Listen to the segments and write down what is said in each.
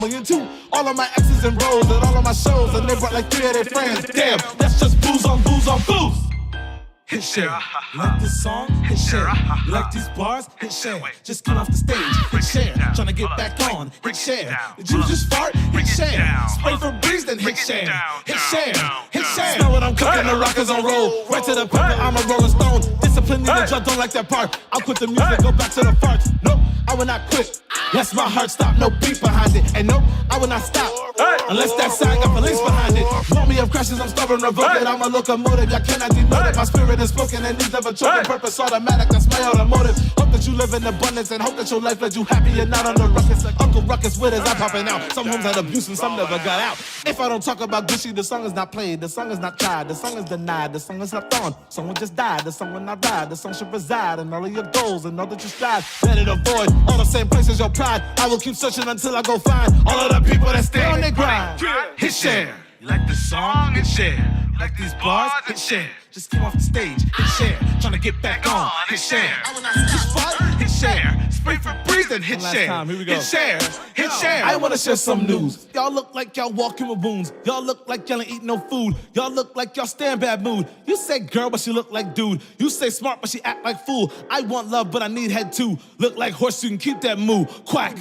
Two, all of my exes and bros at all of my shows, and they brought like 3 of their friends. Damn, that's just booze on booze on booze. Hit share. You like this song? Hit share. You like these bars? Hit share. Just get off the stage. Hit share. Tryna get back on. Hit share. Did you just fart? Hit share. Spray for breeze, then hit share. Hit share. Hit share. Smell what I'm cooking. The rockers on roll. Right to the paper. I'm a rolling stone. Discipline the judge. Don't like that part. I'll quit the music. Go back to the farts. Nope, I will not quit. Yes, my heart stop. No beat behind it. And nope, I will not stop. Unless that sign got police behind it. Want me of crashes, I'm stubborn, revoking. I'm a locomotive, y'all cannot deny it. My spirit is spoken and needs never choking. Purpose automatic, that's my automotive. Hope that you live in abundance and hope that your life led you happy and not on the ruckus. Like Uncle Ruckus with his eye popping out. Some homes had abuse and some never got out. If I don't talk about Gucci, the song is not played. The song is not tried. The song is denied. The song is left on. Someone just died. The song will not ride. The song should reside in all of your goals and know that you strive. Let it avoid all the same places your pride. I will keep searching until I go find all of the people that stay on their grind. Hit share. You like this song? Hit share. You like these bars? Hit share. Just came off the stage. Hit share. Tryna get back on. Hit share. Just fart? Hit share. Spray for breeze, then hit share. Here we go. Hit share. Hit share. I wanna share some news. Y'all look like y'all walking with wounds. Y'all look like y'all ain't eating no food. Y'all look like y'all stay in bad mood. You say girl, but she look like dude. You say smart, but she act like fool. I want love, but I need head too. Look like horse, you can keep that moo. Quack.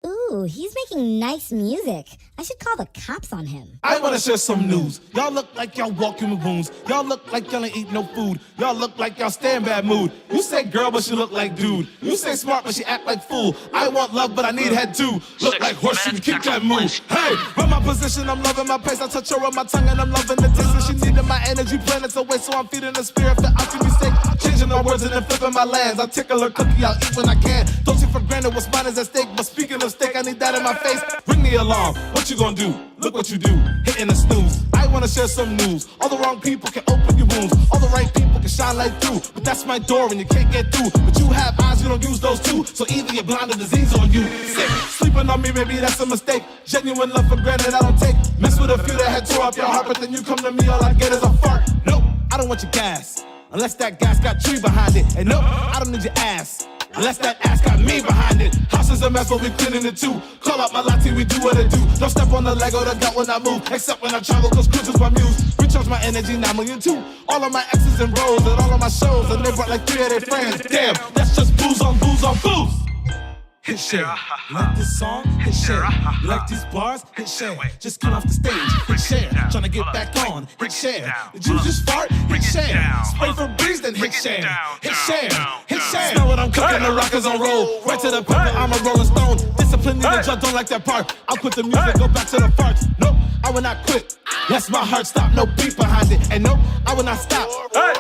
Ooh, he's making nice music. I should call the cops on him. I wanna share some news. Y'all look like y'all walking with wounds. Y'all look like y'all ain't eating no food. Y'all look like y'all stay in bad mood. You say girl, but she look like dude. You say smart, but she act like fool. I want love, but I need head too. Look like horse, you can keep that move. Hey, run my position, I'm loving my pace. I touch her on my tongue and I'm loving the taste. And she needed my energy, planets away, so I'm feeding the spirit for alchemy sake. Changing my words and then flipping my lands. I tickle her cookie, I'll eat when I can. Don't take for granted what's mine is at stake. But speaking of steak, I need that in my face. Ring the alarm, what you gonna do? Look what you do, hitting the snooze. I wanna share some news. All the wrong people can open your wounds. All the right people can shine light through. But that's my door and you can't get through. But you have eyes, you don't use those too. So either you're blind or disease on you. Sick, sleeping on me, maybe that's a mistake. Genuine love for granted, I don't take. Mess with a few that had tore up your heart, but then you come to me, all I get is a fart. Nope, I don't want your gas. Unless that gas got tree behind it. And nope, I don't need your ass. Unless that ass got me behind it. House is a mess, but we cleaning it too. Call up my latte, we do what it do. Don't step on the Lego, the gut when I move. Except when I travel, cause cruise is my muse. Recharge my energy, 9 million too. All of my exes and bros at all of my shows, and they brought like 3 of their friends. Damn, that's just booze on booze on booze. Hit share. You like this song? Hit share. You like these bars? Hit share. Just get off the stage. Hit share. Tryna get back on. Hit share. Did you just fart? Hit share. Spray for breeze, then hit share. Hit share. Hit share. Smell what I'm cooking. The rockers on roll. Right to the paper. I'm a rolling stone. Discipline the judge. Don't like that part. I'll quit the music. Go back to the farts. Nope, I will not quit. Yes, my heart stop. No beat behind it. And nope, I will not stop.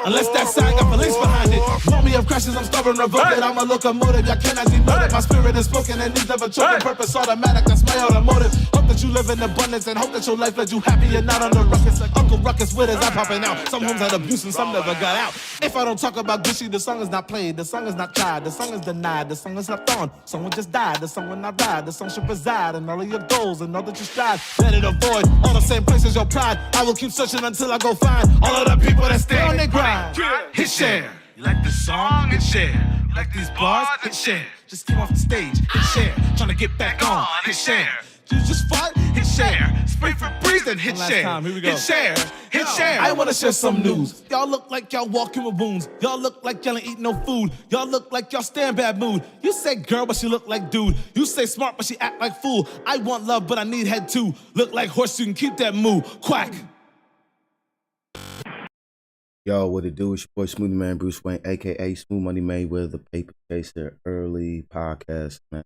Unless that sign got police behind it. Want me of crashes, I'm stubborn, revoking. I'm a locomotive. Y'all cannot deny it. My spirit is spoken and needs never choking. Purpose automatic, that's my automotive. Hope that you live in abundance and hope that your life led you happy and not on the ruckus. Like Uncle Ruckus with his eye popping out. Some homes had abuse and some never got out. If I don't talk about Gucci, the song is not played. The song is not tried. The song is denied. The song is left on. Someone just died. The song will not ride. The song should reside in all of your goals and know that you strive. Let it avoid all the same places your pride. I will keep searching until I go find all of the people that stay on their grind. Hit share. You like this song? Hit share. You like these bars? Hit share. Just came off the stage. Hit share. Tryna get back on. Hit share. You just fart? Hit share. Spray for breeze, then hit share. Here we go. Hit share. Hit share. I wanna share some news. Y'all look like y'all walking with wounds. Y'all look like y'all ain't eating no food. Y'all look like y'all stay in bad mood. You say girl, but she look like dude. You say smart, but she act like fool. I want love, but I need head too. Look like horse, you can keep that moo. Quack. Yo, what it do? It's your boy Smuvie Mane, Bruce Wayne, aka Smooth Money Made with the Paper Chaser early podcast, man.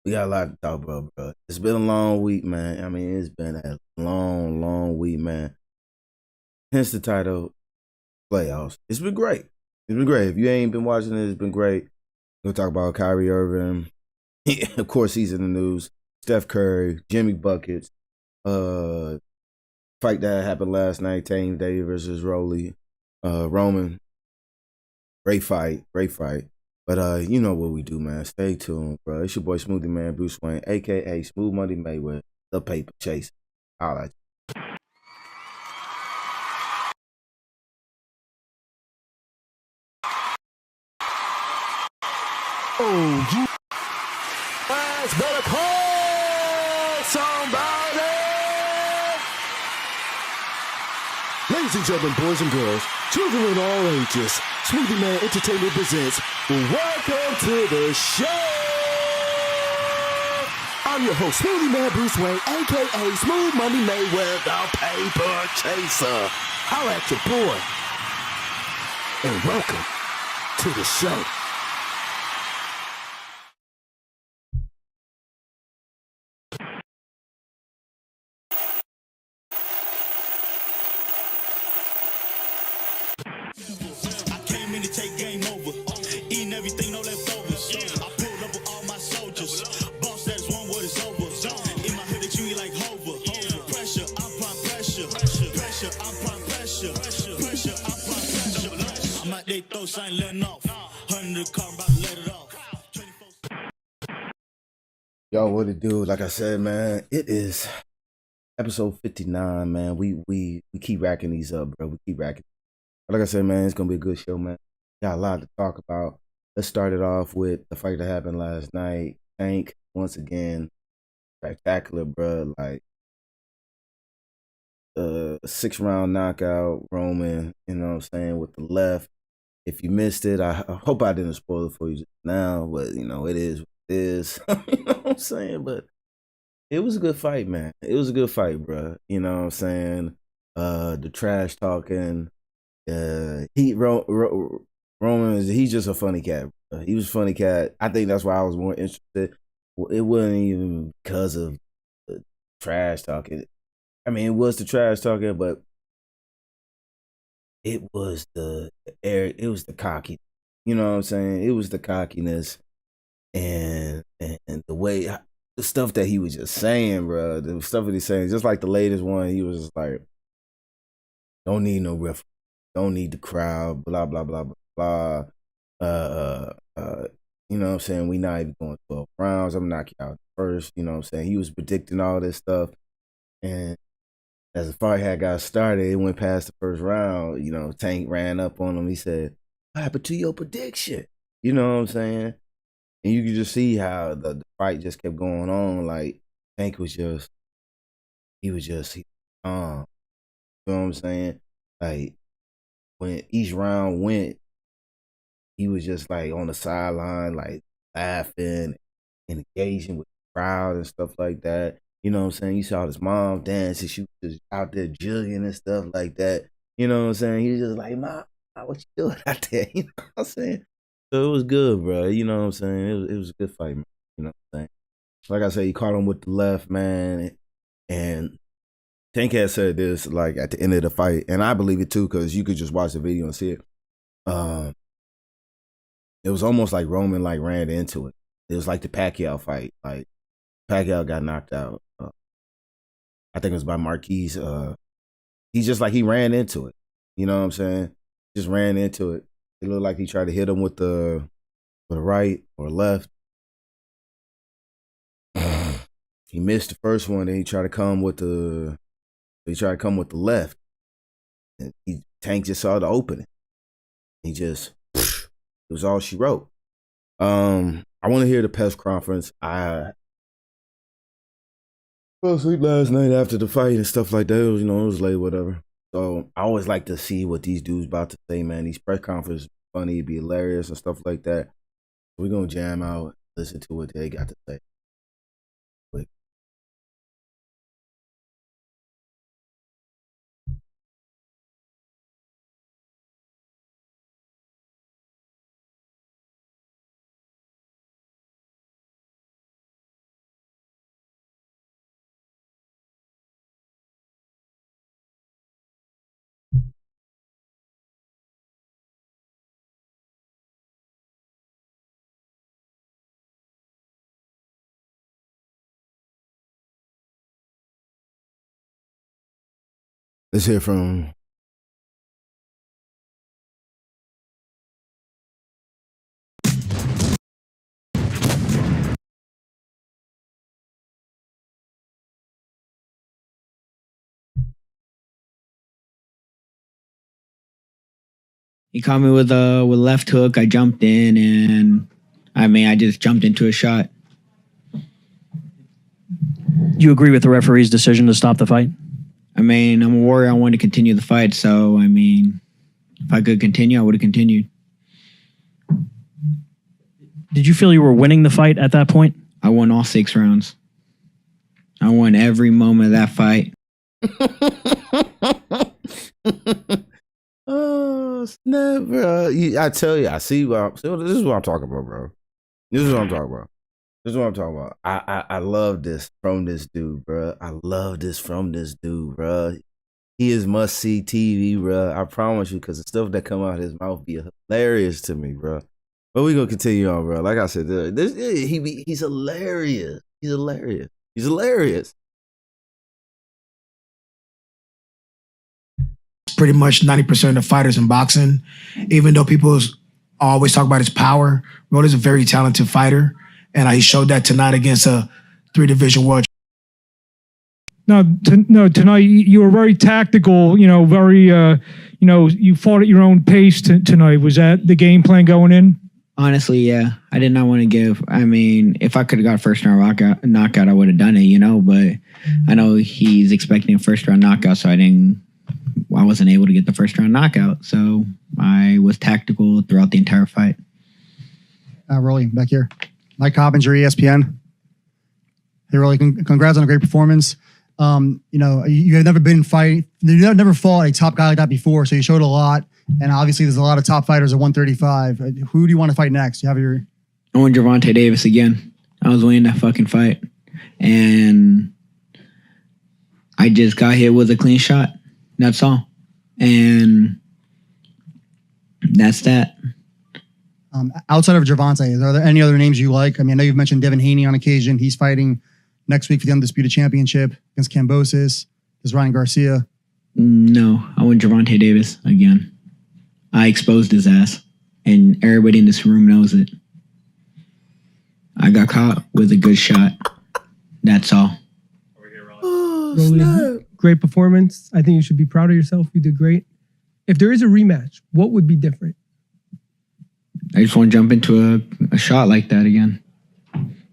We got a lot to talk about, bro. It's been a long week, man. I mean, it's been a long week, man. Hence the title, Playoffs. It's been great. It's been great. If you ain't been watching it, it's been great. We'll talk about Kyrie Irving. Of course, he's in the news. Steph Curry, Jimmy Buckets, fight that happened last night, Tane Day versus Roman. Great fight. But you know what we do, man. Stay tuned, bro. It's your boy Smuvie Mane, Bruce Wayne, aka Smooth Money Made with the Paper Chaser. All right. Oh, you guys better call somebody. Ladies and gentlemen, boys and girls, children of all ages, Smuvie Mane Entertainment presents Welcome to the Show. I'm your host, Smuvie Mane Bruce Wayne, a.k.a. Smooth Money Mayweather, the Paper Chaser. Holla at your boy. And welcome to the show. I came in to take game over, eating everything, no leftovers. I pulled up with all my soldiers. Boss, that's one word is over. In my hood, they treat me like Hover. Pressure, I'm prime pressure. Pressure, I'm prime pressure. Pressure, I'm prime pressure. I'm out there, throw sign letting off. 100 car, about to let it off. Yo, what it do? Like I said, man, it is episode 59, man. We keep racking these up, bro. We keep racking. Like I said, man, it's gonna be a good show, man. Got a lot to talk about. Let's start it off with the fight that happened last night. Tank, once again, spectacular, bro. Like 6-round knockout, Roman, you know what I'm saying, with the left. If you missed it, I hope I didn't spoil it for you just now, but you know, it is what it is. You know what I'm saying? But it was a good fight, man. It was a good fight, bro. You know what I'm saying? The trash talking. Roman, he's just a funny cat. Bro. He was a funny cat. I think that's why I was more interested. It wasn't even because of the trash talking. I mean, it was the trash talking, but it was the air. It was the cocky. You know what I'm saying? It was the cockiness and the way, the stuff that he was just saying, bro. The stuff that he's saying, just like the latest one, he was just like, "Don't need no referee. Don't need the crowd, blah, blah, blah, blah, blah. You know what I'm saying? We not even going 12 rounds. I'm knocking you out first." You know what I'm saying? He was predicting all this stuff. And as the fight had got started, it went past the first round. You know, Tank ran up on him. He said, "What happened to your prediction?" You know what I'm saying? And you could just see how the fight just kept going on. Like, Tank was just, he was calm. You know what I'm saying? Like, when each round went, he was just like on the sideline, like laughing and engaging with the crowd and stuff like that. You know what I'm saying? You saw his mom dance and she was just out there jigging and stuff like that. You know what I'm saying? He was just like, "Ma, what you doing out there?" You know what I'm saying? So it was good, bro. You know what I'm saying? It was a good fight, man. You know what I'm saying? Like I said, he caught him with the left, man. And Tank had said this like at the end of the fight, and I believe it too, because you could just watch the video and see it. It was almost like Roman like ran into it. It was like the Pacquiao fight. Like Pacquiao got knocked out. I think it was by Marquise. He's just like he ran into it. You know what I'm saying? Just ran into it. It looked like he tried to hit him with the right or left. He missed the first one, and he tried to come with the left. And Tank just saw the opening. He just, it was all she wrote. I want to hear the press conference. I fell asleep last night after the fight and stuff like that. It was, it was late, whatever. So I always like to see what these dudes about to say, man. These press conferences funny, be hilarious and stuff like that. We're gonna jam out, listen to what they got to say. Quick. Let's hear from He caught me with a left hook. I jumped in and I mean, I just jumped into a shot. Do you agree with the referee's decision to stop the fight? I mean, I'm a warrior. I wanted to continue the fight. So, I mean, if I could continue, I would have continued. Did you feel you were winning the fight at that point? I won all 6 rounds. I won every moment of that fight. Oh, snap, bro. I tell you, I see. This is what I'm talking about, bro. This is what I'm talking about. This is what I'm talking about. I love this from this dude, bro. I love this from this dude, bro. He is must see TV, bro. I promise you, because the stuff that come out of his mouth be hilarious to me, bro. But we gonna continue on, bro. Like I said, he's hilarious. He's hilarious. He's hilarious. Pretty much 90% of the fighters in boxing, even though people always talk about his power, Rolly's a very talented fighter, and he showed that tonight against a 3-division world. No, tonight you were very tactical. Very. You fought at your own pace tonight. Was that the game plan going in? Honestly, yeah. I did not want to give. I mean, if I could have got first round knockout, I would have done it. But I know he's expecting a first round knockout, so I wasn't able to get the first round knockout. So I was tactical throughout the entire fight. Rolly, back here. Mike Coppinger, ESPN. Hey, Rolly, congrats on a great performance. You have never been you've never fought a top guy like that before, so you showed a lot. And obviously, there's a lot of top fighters at 135. Who do you want to fight next? I want Gervonta Davis again. I was winning that fucking fight. And I just got hit with a clean shot. That's all. And that's that. Outside of Gervonta, are there any other names you like? I mean, I know you've mentioned Devin Haney on occasion. He's fighting next week for the Undisputed Championship against Kambosos. There's Ryan Garcia. No, I want Gervonta Davis again. I exposed his ass, and everybody in this room knows it. I got caught with a good shot. That's all. Rolly, great performance. I think you should be proud of yourself. You did great. If there is a rematch, what would be different? I just want to jump into a shot like that again.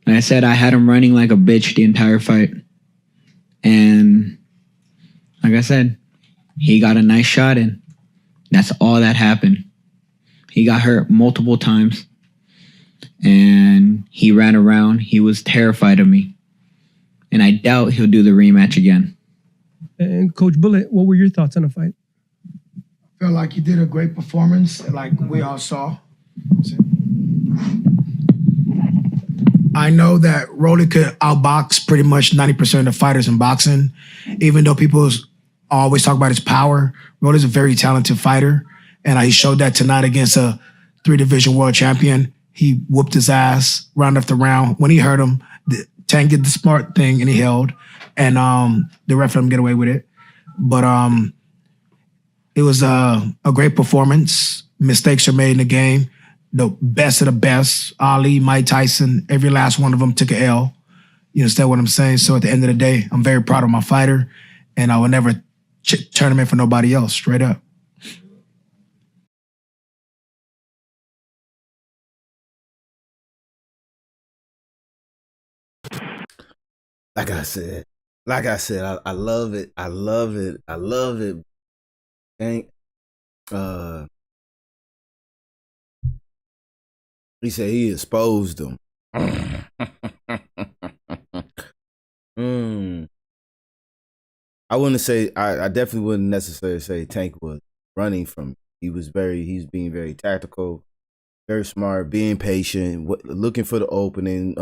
Like I said, I had him running like a bitch the entire fight. And like I said, he got a nice shot in. That's all that happened. He got hurt multiple times. And he ran around. He was terrified of me. And I doubt he'll do the rematch again. And Coach Bullet, what were your thoughts on the fight? I felt like he did a great performance, like we all saw. I know that Rolly could outbox pretty much 90% of the fighters in boxing, even though people always talk about his power. Rolly's a very talented fighter, and he showed that tonight against a 3-division world champion. He whooped his ass round after round. When he hurt him, Tank did the smart thing, and he held, and the ref let him get away with it. But it was a great performance. Mistakes are made in the game. The best of the best, Ali, Mike Tyson, every last one of them took an L. You understand what I'm saying? So at the end of the day, I'm very proud of my fighter, and I will never turn him in for nobody else, straight up. Like I said, I love it. I love it. I love it. Thank, he said he exposed them. I wouldn't say, I definitely wouldn't necessarily say Tank was running from it. He's being very tactical, very smart, being patient, looking for the opening,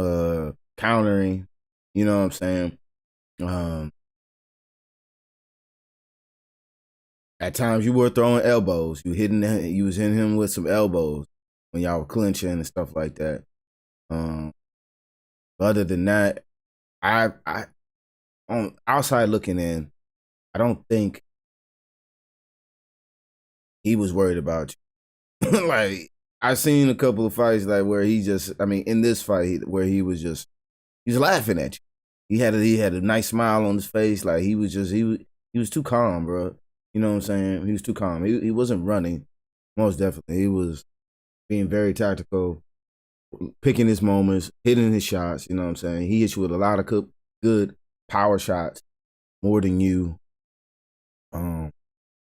countering, you know what I'm saying? At times you were throwing elbows. You was hitting him with some elbows when y'all were clinching and stuff like that. But other than that, I on outside looking in, I don't think he was worried about you. Like, I've seen a couple of fights like where in this fight where he was laughing at you. He had a nice smile on his face, like he was too calm, bro. You know what I'm saying? He was too calm. He wasn't running, most definitely. He was being very tactical, picking his moments, hitting his shots. You know what I'm saying? He hits you with a lot of good power shots, more than you.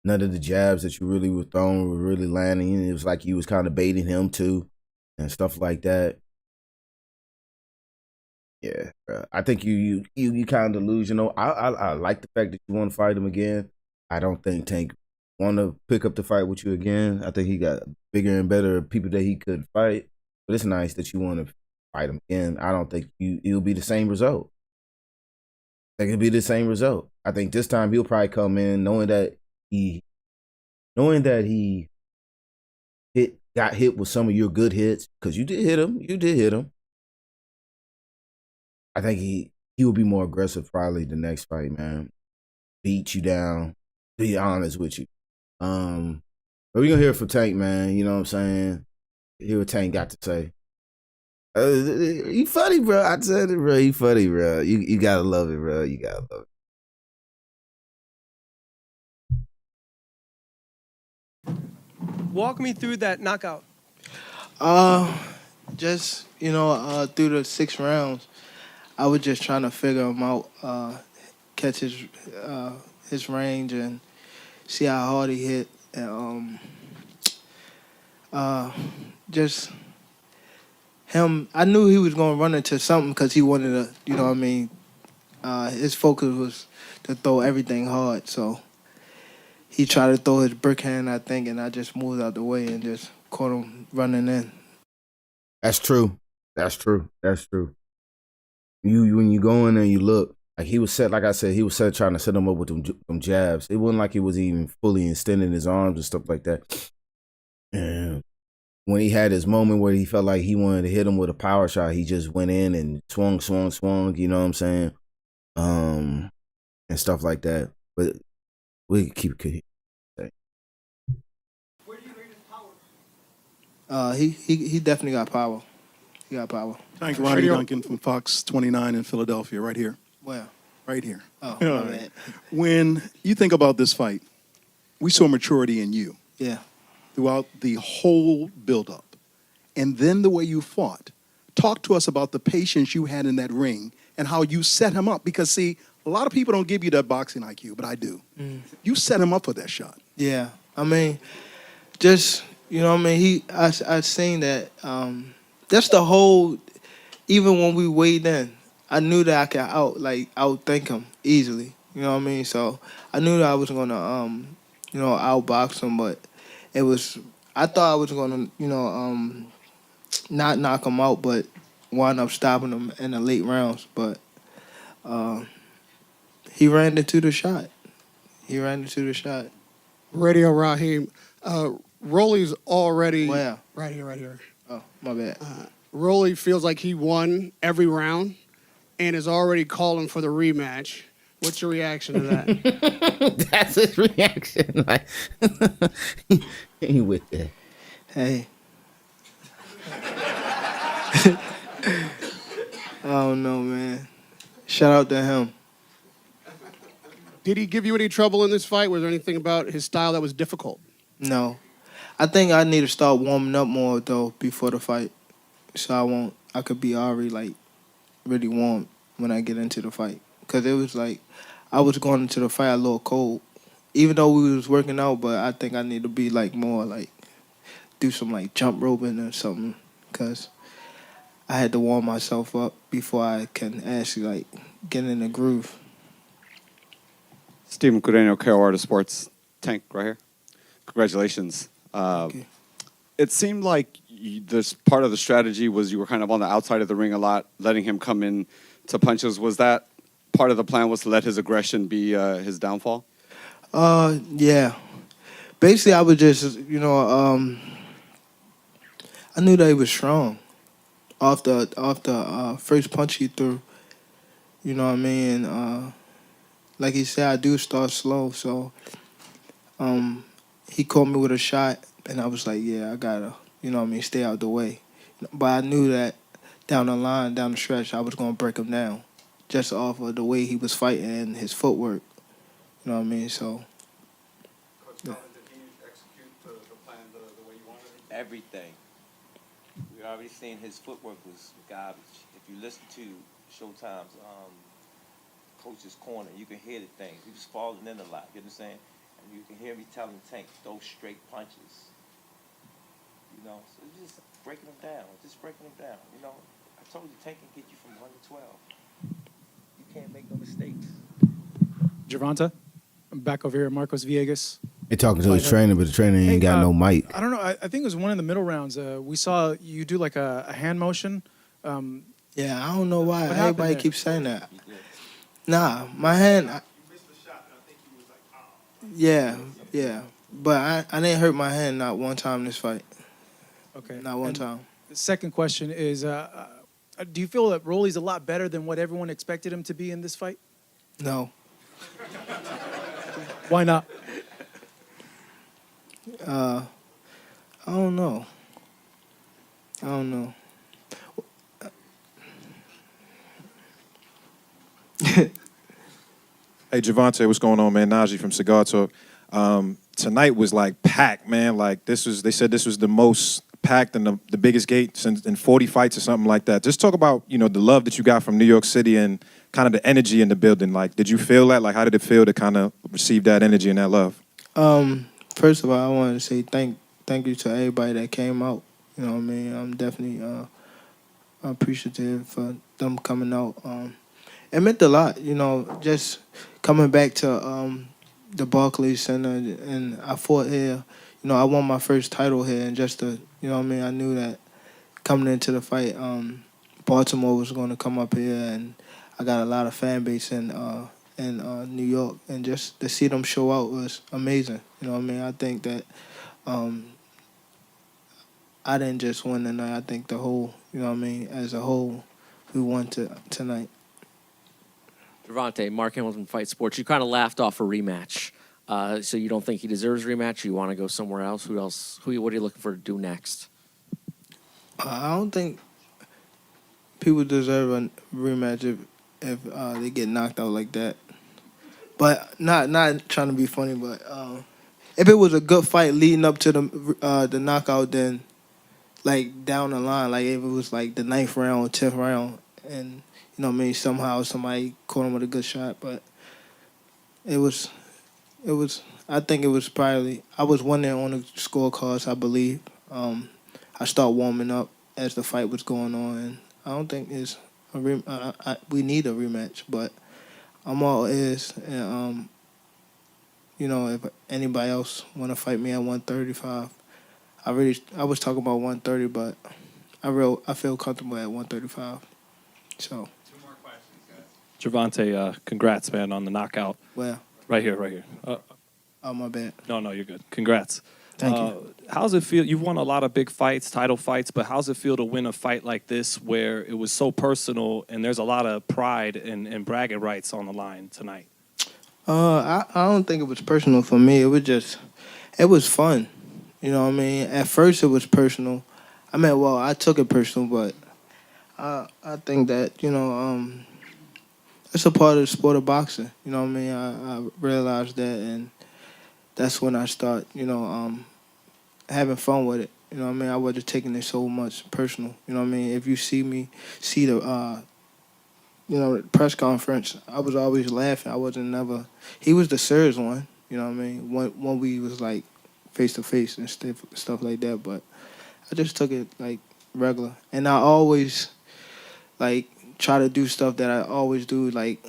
None of the jabs that you really were throwing were really landing. It was like you was kind of baiting him too, and stuff like that. Yeah, bro. I think you kind of delusional. I like the fact that you want to fight him again. I don't think Tank want to pick up the fight with you again. I think he got bigger and better people that he could fight. But it's nice that you want to fight him again. I don't think it'll be the same result. I think it'll be the same result. I think this time he'll probably come in knowing that he got hit with some of your good hits, because you did hit him. You did hit him. I think he will be more aggressive probably the next fight, man. Beat you down. Be honest with you. But we're gonna hear from Tank, man. You know what I'm saying? Hear what Tank got to say. He funny, bro. I said it, bro. He funny, bro. You gotta love it, bro. You gotta love it. Walk me through that knockout. Just through the 6 rounds, I was just trying to figure him out, catch his range and see how hard he hit, and just him. I knew he was gonna run into something because he wanted to, you know what I mean. His focus was to throw everything hard, so he tried to throw his brick hand, I think, and I just moved out the way and just caught him running in. That's true. That's true. That's true. You when you go in there and you look, like he was set, like I said, he was set trying to set him up with them jabs. It wasn't like he was even fully extending his arms and stuff like that. And when he had his moment where he felt like he wanted to hit him with a power shot, he just went in and swung, you know what I'm saying? And stuff like that. But we keep it. Where do you rate his power? He definitely got power. He got power. Thank you, Ronnie Duncan from Fox 29 in Philadelphia, right here. Where? Right here. Oh, my bad. When you think about this fight, we saw maturity in you Yeah. throughout the whole buildup. And then the way you fought. Talk to us about the patience you had in that ring and how you set him up. Because, see, a lot of people don't give you that boxing IQ, but I do. You set him up for that shot. Yeah. I mean, just, you know what I mean? I seen that. That's the whole, even when we weighed in, I knew that I could outthink him easily. You know what I mean? So I knew that I was gonna outbox him, but I thought I was gonna, not knock him out, but wind up stopping him in the late rounds. But he ran into the shot. Radio Raheem. Rolly's already Where? right here. Oh, my bad. Rolly feels like he won every round and is already calling for the rematch. What's your reaction to that? That's his reaction. Like, he with that. Hey. I don't know, man. Shout out to him. Did he give you any trouble in this fight? Was there anything about his style that was difficult? No. I think I need to start warming up more, though, before the fight. So I could be already, really warm when I get into the fight. Because it was I was going into the fight a little cold. Even though we was working out, but I think I need to be, more, do some, jump roping or something. Because I had to warm myself up before I can actually, get in the groove. Stephen Cudjoe, KOR Sports. Tank, right here. Congratulations. Okay. It seemed like this part of the strategy was you were kind of on the outside of the ring a lot, letting him come in to punches. Was that part of the plan, was to let his aggression be his downfall? Yeah. Basically, I was just, I knew that he was strong off the first punch he threw. You know what I mean? Like he said, I do start slow, so he caught me with a shot, and I was like, yeah, I gotta, stay out the way. But I knew that down the line, down the stretch, I was gonna break him down, just off of the way he was fighting and his footwork. You know what I mean? So. Coach Collins, did he execute the plan the way you wanted it? Everything. We already seen his footwork was garbage. If you listen to Showtime's Coach's Corner, you can hear the things. He was falling in a lot, you understand? And you can hear me telling Tank, those straight punches. You know, so just breaking them down, You know, I told you Tank can get you from 1 to 12. You can't make no mistakes. Gervonta, I'm back over here at Marcos Villegas. They talking to his trainer, but the trainer ain't got no mic. I don't know. I think it was one of the middle rounds. We saw you do like a hand motion. Yeah, I don't know why What happened everybody there? keeps saying that. Nah, my hand. Yeah. But I didn't hurt my hand not one time in this fight. Okay. Not one And time. The second question is, do you feel that Rolly's a lot better than what everyone expected him to be in this fight? No. Why not? I don't know. Hey, Gervonta, what's going on, man? Najee from Cigar Talk. Tonight was like packed, man. Like they said this was the most packed and the biggest gate since in 40 fights or something like that. Just talk about, the love that you got from New York City and kind of the energy in the building. Like, did you feel that? Like, how did it feel to kind of receive that energy and that love? First of all, I wanted to say thank you to everybody that came out. You know what I mean? I'm definitely appreciative for them coming out. It meant a lot, just coming back to the Barclays Center, and I fought here. I won my first title here, and just to, I knew that coming into the fight, Baltimore was going to come up here, and I got a lot of fan base in New York, and just to see them show out was amazing. I think that I didn't just win tonight. I think the whole, as a whole, we won tonight. Gervonta, Mark Hamilton, Fight Sports. You kind of laughed off a rematch. So you don't think he deserves a rematch? Or you want to go somewhere else? What are you looking for to do next? I don't think people deserve a rematch if they get knocked out like that. But not trying to be funny, but if it was a good fight leading up to the knockout, then like down the line, like if it was like the 9th round, 10th round, and somehow somebody caught him with a good shot, but it was. I think it was probably. I was winning on the scorecards, I believe. I started warming up as the fight was going on, and I don't think it's we need a rematch, but I'm all ears, and if anybody else want to fight me at 135, I was talking about 130, but I feel comfortable at 135. So. Gervonta, congrats, man, on the knockout. Where? Right here. Oh, my bad. No, you're good. Congrats. Thank you. How's it feel? You've won a lot of big fights, title fights, but how's it feel to win a fight like this where it was so personal and there's a lot of pride and bragging rights on the line tonight? I don't think it was personal for me. It was fun. At first it was personal. I took it personal, but I think that, it's a part of the sport of boxing. I realized that, and that's when I start, having fun with it. I wasn't taking it so much personal. If you see the, press conference, I was always laughing. I wasn't never. He was the serious one. When we was like face to face and stuff like that. But I just took it like regular, and I always like try to do stuff that I always do, like,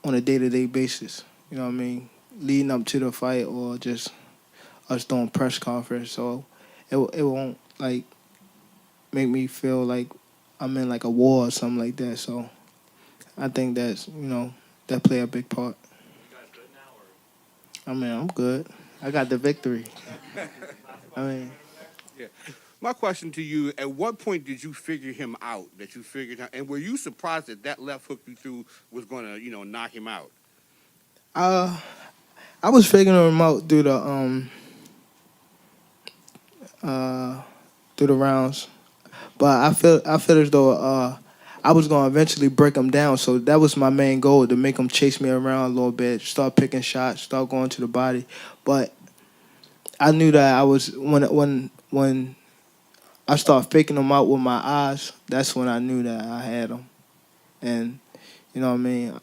on a day-to-day basis. Leading up to the fight or just us doing press conference. So it won't, like, make me feel like I'm in, like, a war or something like that. So I think that's, that play a big part. You guys good now? Or? I'm good. I got the victory. Yeah. My question to you, at what point did you figure him out, and were you surprised that left hook you threw was going to, knock him out? I was figuring him out through the rounds, but I feel as though I was going to eventually break him down, so that was my main goal, to make him chase me around a little bit, start picking shots, start going to the body. But I knew that I was when I started picking them out with my eyes. That's when I knew that I had them. And, you know what I mean?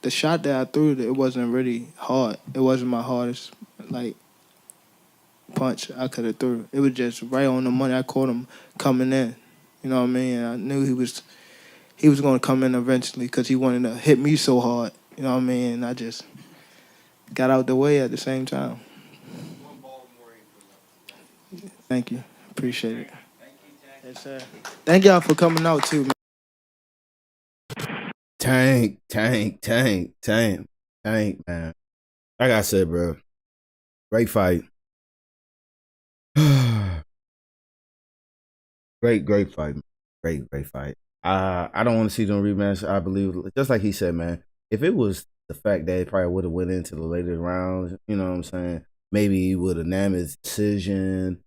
The shot that I threw, it wasn't really hard. It wasn't my hardest, like, punch I could have threw. It was just right on the money. I caught him coming in. You know what I mean? And I knew he was going to come in eventually because he wanted to hit me so hard. You know what I mean? And I just got out the way at the same time. Thank you. Appreciate it. Yes, sir. Thank y'all for coming out, too, man. Tank, man. Like I said, bro, great fight. great fight. Great fight. I don't want to see them rematch. I believe, just like he said, man, if it was the fact that it probably would have went into the later rounds, you know what I'm saying? Maybe he would have named his decision.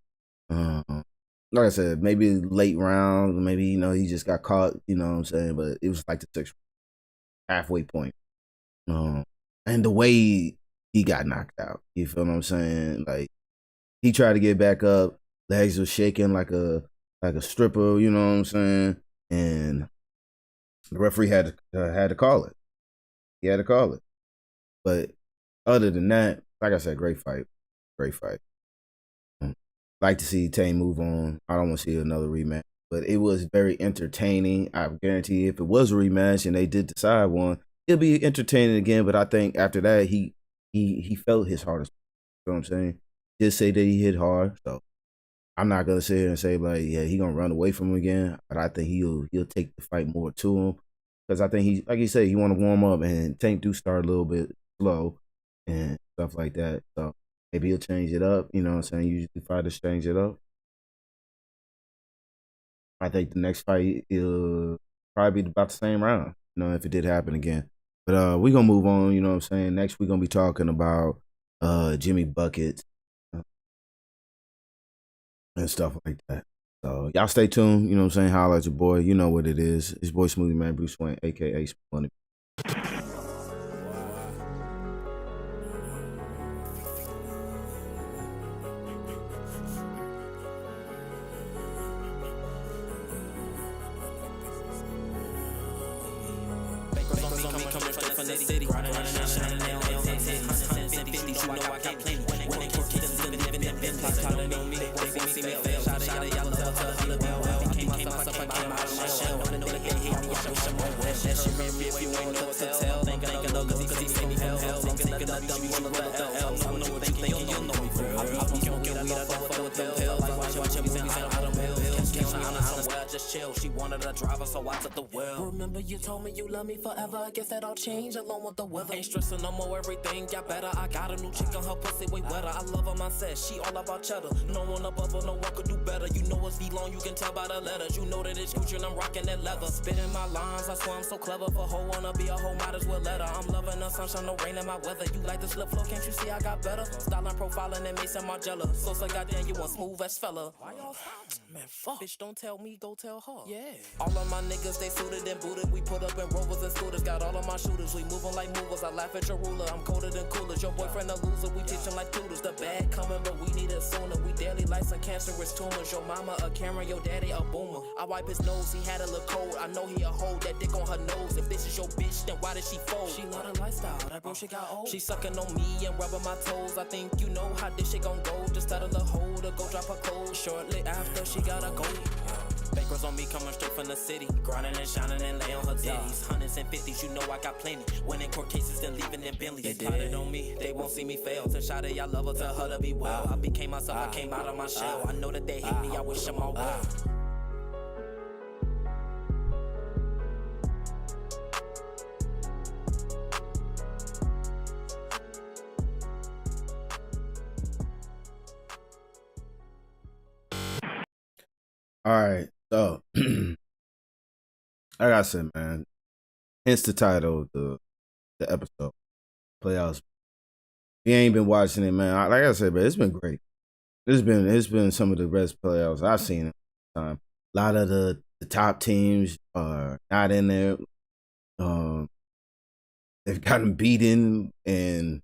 Like I said, maybe late round, maybe, you know, he just got caught, you know what I'm saying? But it was like the sixth halfway point. And the way he got knocked out, you feel what I'm saying? Like, he tried to get back up, legs was shaking like a stripper, you know what I'm saying? And the referee had to call it. He had to call it. But other than that, like I said, great fight. Like to see Tank move on. I don't want to see another rematch. But it was very entertaining. I guarantee if it was a rematch and they did decide one, it'll be entertaining again. But I think after that, he felt his hardest. You know what I'm saying? He did say that he hit hard. So I'm not gonna sit here and say like, yeah, he gonna run away from him again. But I think he'll take the fight more to him. Because I think like you said, he want to warm up, and Tank do start a little bit slow and stuff like that. So maybe he'll change it up. You know what I'm saying? Usually fighters change it up. I think the next fight will probably be about the same round, you know, if it did happen again. But we're going to move on, you know what I'm saying? Next, we're going to be talking about Jimmy Buckets and stuff like that. So y'all stay tuned, you know what I'm saying? Holla at your boy. You know what it is. It's boy Smuvie Mane, Bruce Wayne, a.k.a. Smuvie Mane. She wanted a driver, so I took the wheel. Remember you told me you love me forever. I guess that all changed along with the weather. Ain't stressing no more, everything got better. I got a new chick on her pussy way wetter. I love her mindset, she all about cheddar. No one above her, no one could do better. You know it's V-long, you can tell by the letters. You know that it's Gucci and I'm rocking that leather. Spitting my lines, I swear I'm so clever. For hoe wanna be a hoe, might as well let her. I'm loving the sunshine, no rain in my weather. You like the slip flow, can't you see I got better? Styling, profiling, and Mason Margiela. So goddamn, you want smooth as fella. Man, fuck. Bitch, don't tell me, go tell her. Yeah. All of my niggas, they suited and booted. We put up in Rovers and scooters. Got all of my shooters. We moving like movers. I laugh at your ruler. I'm colder than coolers. Your boyfriend a loser. We teach him like tutors. The bag coming, but we need it sooner. We daily like some cancerous tumors. Your mama a Karen, your daddy a boomer. I wipe his nose, he had a little cold. I know he a hoe, that dick on her nose. If this is your bitch, then why did she fold? She love the lifestyle, that bro shit got old. She sucking on me and rubbing my toes. I think you know how this shit gon' go. Just tell her to hold her, go drop her clothes. Shortly after, she gotta go. Bankers on me coming straight from the city. Grinding and shining and lay on her titties. Hundreds and fifties, you know I got plenty. Winning court cases, then leaving in Bentleys. They plotted on me, they won't see me fail. Tell Shawty I love her, tell her to be well. I became myself, I came out of my shell. I know that they hate me, I wish them all well. All right, so like I said, man, hence the title of the episode, playoffs. If you ain't been watching it, man, like I said, man, it's been great. It's been some of the best playoffs I've seen in a long time. A lot of the top teams are not in there. They've gotten beaten and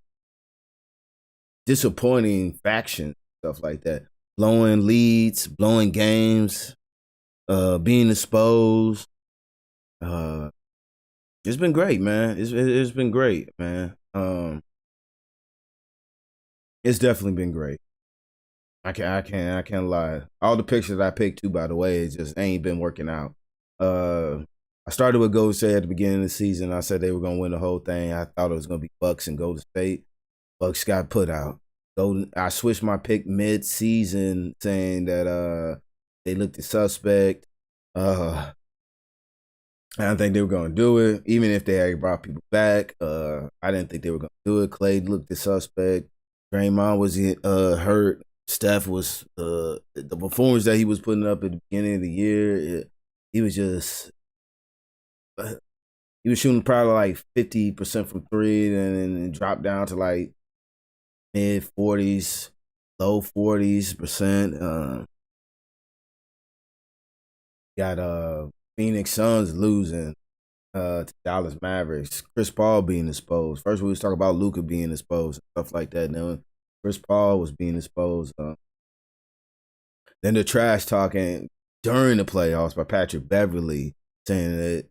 disappointing factions, stuff like that. blowing leads, blowing games, being exposed. It's been great, man. It's been great, man. It's definitely been great. I can't lie. All the pictures I picked too, by the way, it just ain't been working out. I started with Golden State at the beginning of the season. I said they were gonna win the whole thing. I thought it was gonna be Bucks and Golden State. Bucks got put out. I switched my pick mid-season, saying that they looked at suspect. I didn't think they were gonna do it, even if they had brought people back. I didn't think they were gonna do it. Clay looked at suspect. Draymond was hurt. Steph was the performance that he was putting up at the beginning of the year. He was just he was shooting probably like 50% from three, and then dropped down to like mid 40s, low 40s%. Got Phoenix Suns losing to Dallas Mavericks. Chris Paul being exposed. First, we was talking about Luka being exposed and stuff like that. Then Chris Paul was being exposed. Then the trash talking during the playoffs by Patrick Beverly, saying that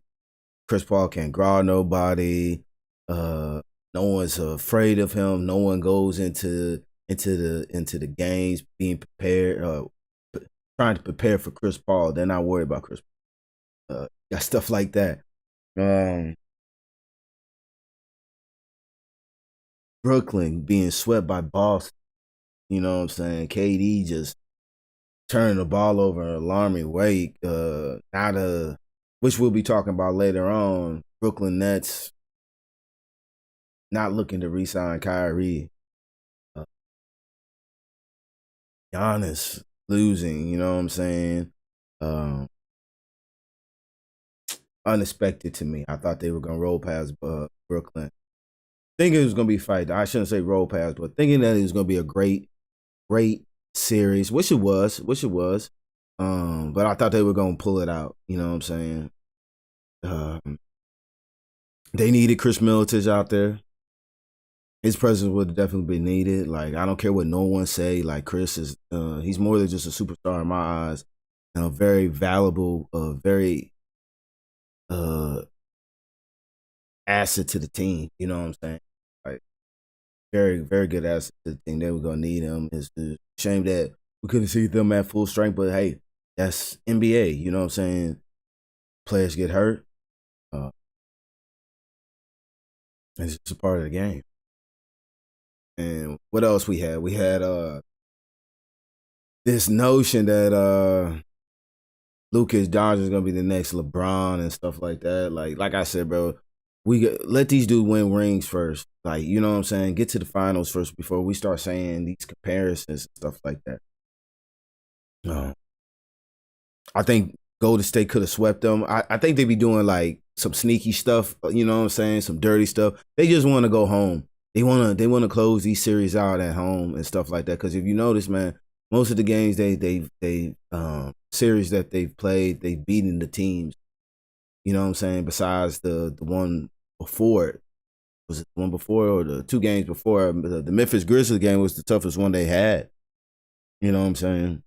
Chris Paul can't guard nobody. No one's afraid of him. No one goes into the games being prepared, trying to prepare for Chris Paul. They're not worried about Chris Paul. Got stuff like that. Brooklyn being swept by Boston. You know what I'm saying? KD just turning the ball over in an alarming way. Which we'll be talking about later on. Brooklyn Nets not looking to re-sign Kyrie. Giannis losing, you know what I'm saying? Unexpected to me. I thought they were going to roll past Brooklyn. Thinking it was going to be a fight. I shouldn't say roll past, but thinking that it was going to be a great series, which it was. But I thought they were going to pull it out, you know what I'm saying? They needed Chris Middleton out there. His presence would definitely be needed. Like, I don't care what no one say. Like, Chris is, he's more than just a superstar in my eyes, and a very valuable, very asset to the team. You know what I'm saying? Like, very, very good asset to the team. They were gonna need him. It's a shame that we couldn't see them at full strength, but hey, that's NBA. You know what I'm saying? Players get hurt. It's just a part of the game. And what else we had? We had this notion that Lucas Doncic is gonna be the next LeBron and stuff like that. Like I said, bro, let these dudes win rings first. Like, you know what I'm saying? Get to the finals first before we start saying these comparisons and stuff like that. I think Golden State could have swept them. I think they be doing like some sneaky stuff, you know what I'm saying? Some dirty stuff. They just want to go home. They want to close these series out at home and stuff like that. Because if you notice, man, most of the games they series that they've played, they've beaten the teams. You know what I'm saying? Besides the one before it. Was it the one before or the two games before? The Memphis Grizzlies game was the toughest one they had. You know what I'm saying?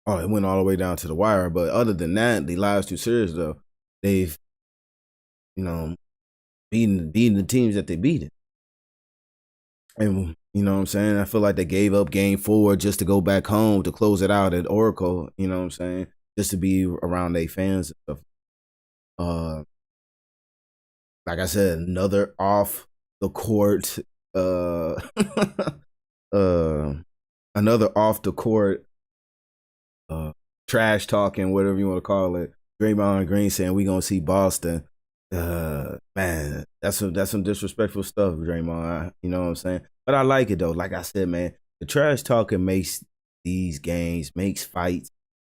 Oh, it went all the way down to the wire. But other than that, the last two series, though, they've, you know, beaten the teams that they beat. And, you know what I'm saying? I feel like they gave up game 4 just to go back home to close it out at Oracle, you know what I'm saying? Just to be around their fans and stuff. Like I said, another off the court, another off the court trash talking, whatever you want to call it. Draymond Green saying we gonna see Boston. Man, that's some disrespectful stuff, Draymond. You know what I'm saying? But I like it though. Like I said, man, the trash talking makes these games, makes fights,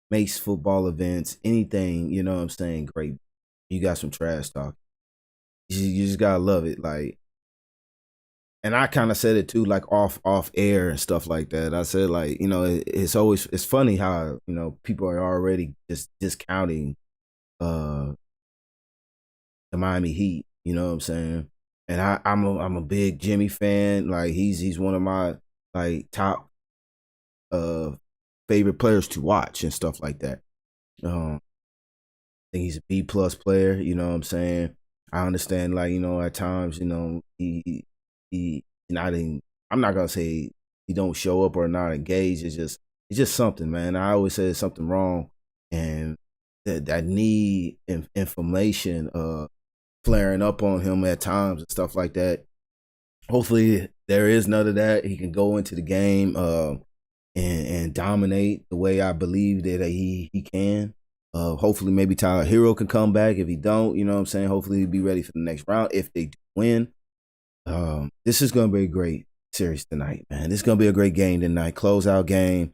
makes football events, anything. You know what I'm saying? Great. You got some trash talk. You just gotta love it. Like, and I kind of said it too, like off air and stuff like that. I said, like, you know, it's funny how, you know, people are already just discounting the Miami Heat. You know what I'm saying? And I'm a big Jimmy fan. Like, he's one of my like top favorite players to watch and stuff like that. I think he's a B+ player. You know what I'm saying? I understand, like, you know, at times, you know, he not in. I'm not gonna say he don't show up or not engaged. It's just something, man. I always say there's something wrong, and that knee inflammation flaring up on him at times and stuff like that. Hopefully there is none of that. He can go into the game and dominate the way I believe that he can. Hopefully maybe Tyler Hero can come back. If he don't, you know what I'm saying, hopefully he'll be ready for the next round if they do win. This is going to be a great series tonight, man. This is going to be a great game tonight. Closeout game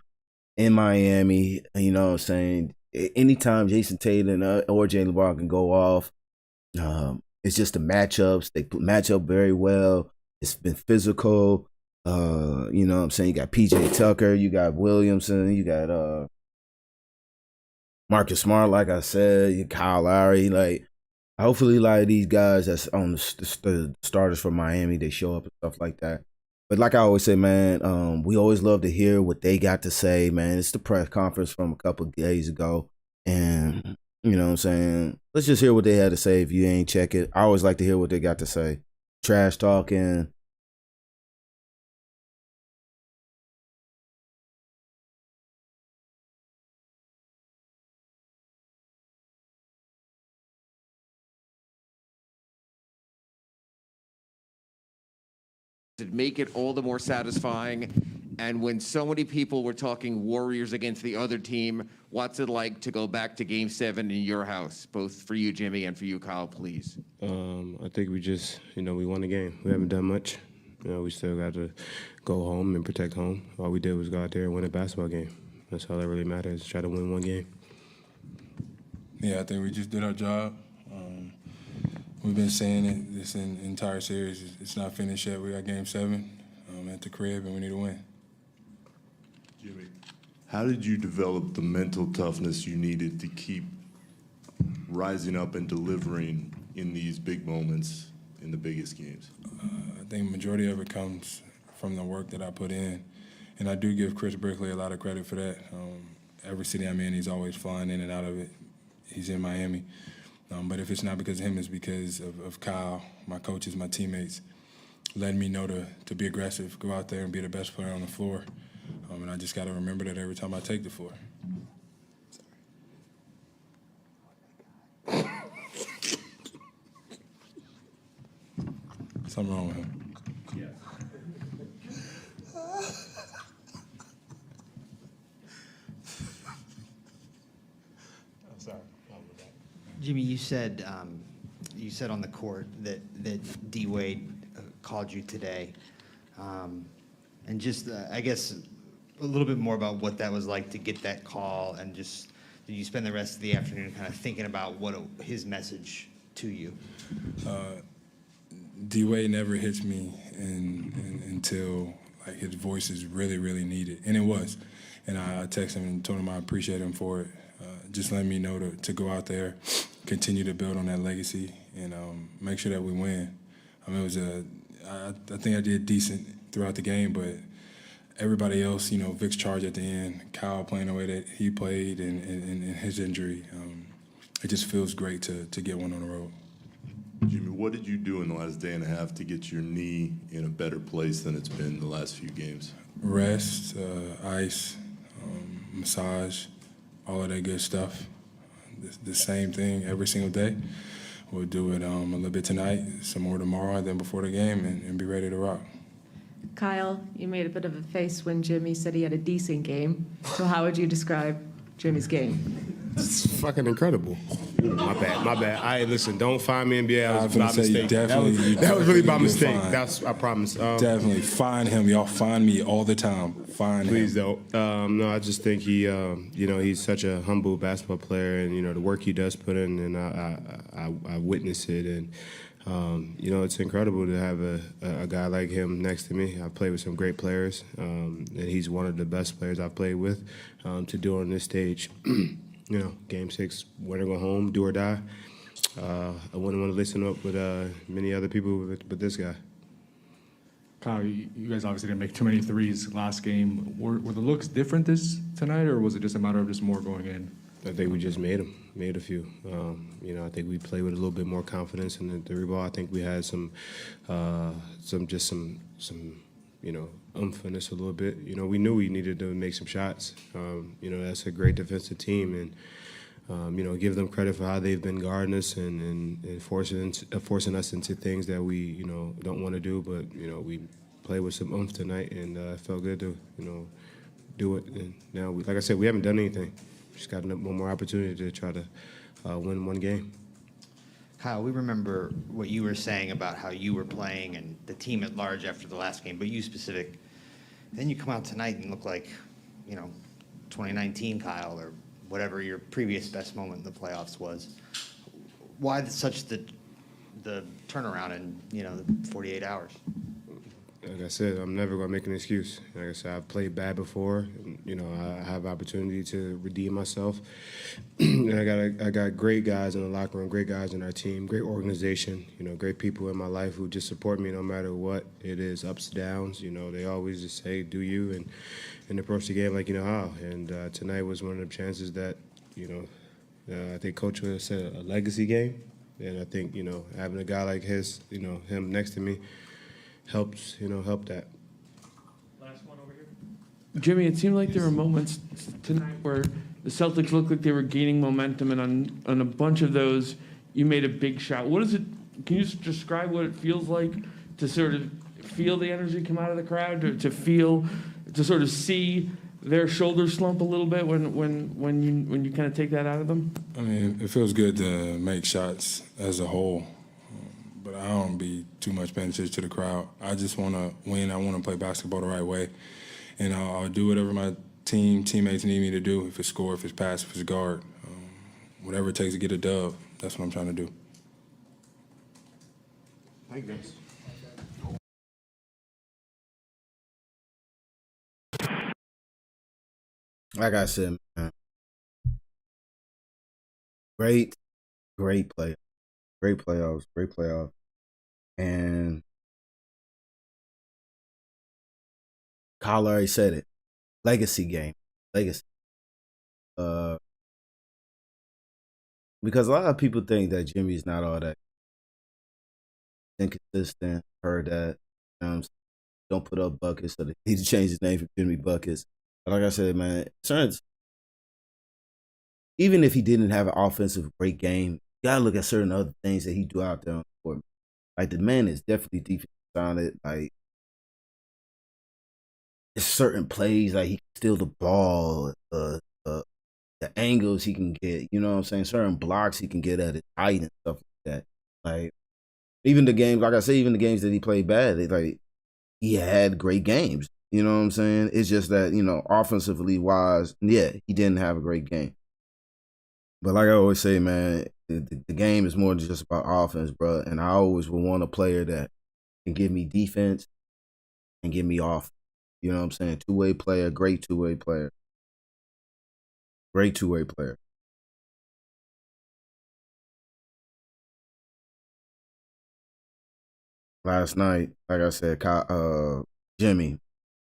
in Miami. You know what I'm saying? Anytime Jason Tatum or Jaylen Brown can go off, it's just the matchups. They match up very well. It's been physical. You know what I'm saying? You got PJ Tucker, you got Williamson, you got Marcus Smart, like I said, you Kyle Lowry. Like, hopefully, like, these guys that's on the starters for Miami, they show up and stuff like that. But like I always say, man, we always love to hear what they got to say, man. It's the press conference from a couple of days ago. And, you know what I'm saying? Let's just hear what they had to say if you ain't check it. I always like to hear what they got to say. Trash talking. To make it all the more satisfying. And when so many people were talking Warriors against the other team, what's it like to go back to Game 7 in your house, both for you, Jimmy, and for you, Kyle, please? I think we just, we won the game. We haven't done much. We still got to go home and protect home. All we did was go out there and win a basketball game. That's all that really matters, try to win one game. Yeah, I think we just did our job. We've been saying it this entire series. It's not finished yet. We got Game 7 at the crib, and we need to win. Jimmy, how did you develop the mental toughness you needed to keep rising up and delivering in these big moments in the biggest games? I think the majority of it comes from the work that I put in, and I do give Chris Brickley a lot of credit for that. Every city I'm in, he's always flying in and out of it. He's in Miami. But if it's not because of him, it's because of Kyle, my coaches, my teammates, letting me know to be aggressive, go out there and be the best player on the floor. And I just got to remember that every time I take the floor. Something wrong with him. Jimmy, you said on the court that D Wade called you today, and just I guess a little bit more about what that was like to get that call, and just did you spend the rest of the afternoon kind of thinking about his message to you? D Wade never hits me until like his voice is really, really needed, and it was. And I texted him and told him I appreciate him for it. Just letting me know to go out there, continue to build on that legacy, and make sure that we win. I think I did decent throughout the game, but everybody else, Vic's charge at the end, Kyle playing the way that he played, and his injury, it just feels great to get one on the road. Jimmy, what did you do in the last day and a half to get your knee in a better place than it's been the last few games? Rest, ice, massage, all of that good stuff. The same thing every single day. We'll do it a little bit tonight, some more tomorrow, then before the game, and be ready to rock. Kyle, you made a bit of a face when Jimmy said he had a decent game. So how would you describe Jimmy's game? It's fucking incredible. My bad. Listen, don't find me NBA. That was by mistake. That was really by mistake. I promise. Definitely find him. Y'all find me all the time. Find Please him. don't. No, I just think he, he's such a humble basketball player, and the work he does put in, and I witness it, and it's incredible to have a guy like him next to me. I've played with some great players, and he's one of the best players I've played with. To do on this stage. Game 6, win or go home, do or die. I wouldn't want to listen up with many other people but this guy. Kyle, you guys obviously didn't make too many threes last game. Were the looks different tonight, or was it just a matter of just more going in? I think we just made a few. I think we played with a little bit more confidence in the three ball. I think we had some umphiness a little bit. We knew we needed to make some shots. That's a great defensive team, and give them credit for how they've been guarding us and forcing us into things that we don't want to do. But we played with some oomph tonight, and it felt good to do it. And now, like I said, we haven't done anything. Just got one more opportunity to try to win one game. Kyle, we remember what you were saying about how you were playing and the team at large after the last game, but you specific. Then you come out tonight and look like, 2019 Kyle or whatever your previous best moment in the playoffs was. Why such the turnaround in, the 48 hours? Like I said, I'm never going to make an excuse. Like I said, I've played bad before. I have opportunity to redeem myself. And I got great guys in the locker room, great guys in our team, great organization, great people in my life who just support me no matter what it is, ups, downs. They always just say, do you, and approach the game like you know how. And tonight was one of the chances that, I think Coach would have said a legacy game. And I think, having a guy like him next to me, helps, help that. Last one over here. Jimmy, it seemed like there were moments tonight where the Celtics looked like they were gaining momentum, and on a bunch of those, you made a big shot. What is it? Can you just describe what it feels like to sort of feel the energy come out of the crowd, to sort of see their shoulders slump a little bit when you kind of take that out of them? I mean, it feels good to make shots as a whole. But I don't be too much paying attention to the crowd. I just want to win. I want to play basketball the right way. And I'll do whatever my teammates need me to do, if it's score, if it's pass, if it's guard. Whatever it takes to get a dub, that's what I'm trying to do. Thank you, guys. Like I said, man, great player. Great playoffs. And Kyle already said it. Legacy game. Legacy. Because a lot of people think that Jimmy's not all that inconsistent. Heard that. Don't put up buckets, so they need to change his name from Jimmy Buckets. But like I said, man, even if he didn't have an offensive great game, you gotta look at certain other things that he do out there on the court. Like, the man is definitely defense sounded. Like, there's certain plays, like he can steal the ball, the angles he can get, you know what I'm saying? Certain blocks he can get at his height and stuff like that. Like, even the games, like I say, even the games that he played bad, he had great games. You know what I'm saying? It's just that, offensively wise, yeah, he didn't have a great game. But like I always say, man, the game is more than just about offense, bro. And I always will want a player that can give me defense and give me offense. You know what I'm saying? Two-way player, great two-way player. Great two-way player. Last night, like I said, Jimmy,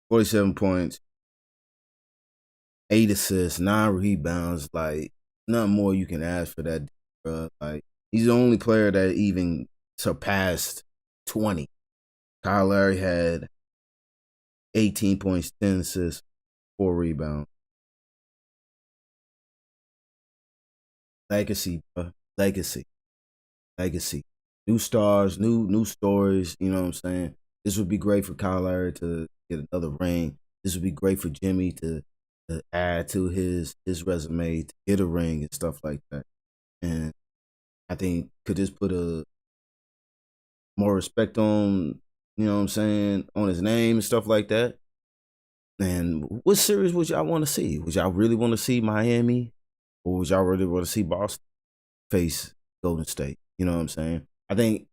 47 points, 8 assists, 9 rebounds. Like, nothing more you can ask for that, bro. Like, he's the only player that even surpassed 20. Kyle Lowry had 18 points, 10 assists, 4 rebounds. Legacy, bro. Legacy. New stars, new stories, you know what I'm saying? This would be great for Kyle Lowry to get another ring. This would be great for Jimmy to add to his resume, to get a ring and stuff like that. And I think could just put a more respect on, you know what I'm saying, on his name and stuff like that. And what series would y'all want to see? Would y'all really want to see Miami, or would y'all really want to see Boston face Golden State? You know what I'm saying? I think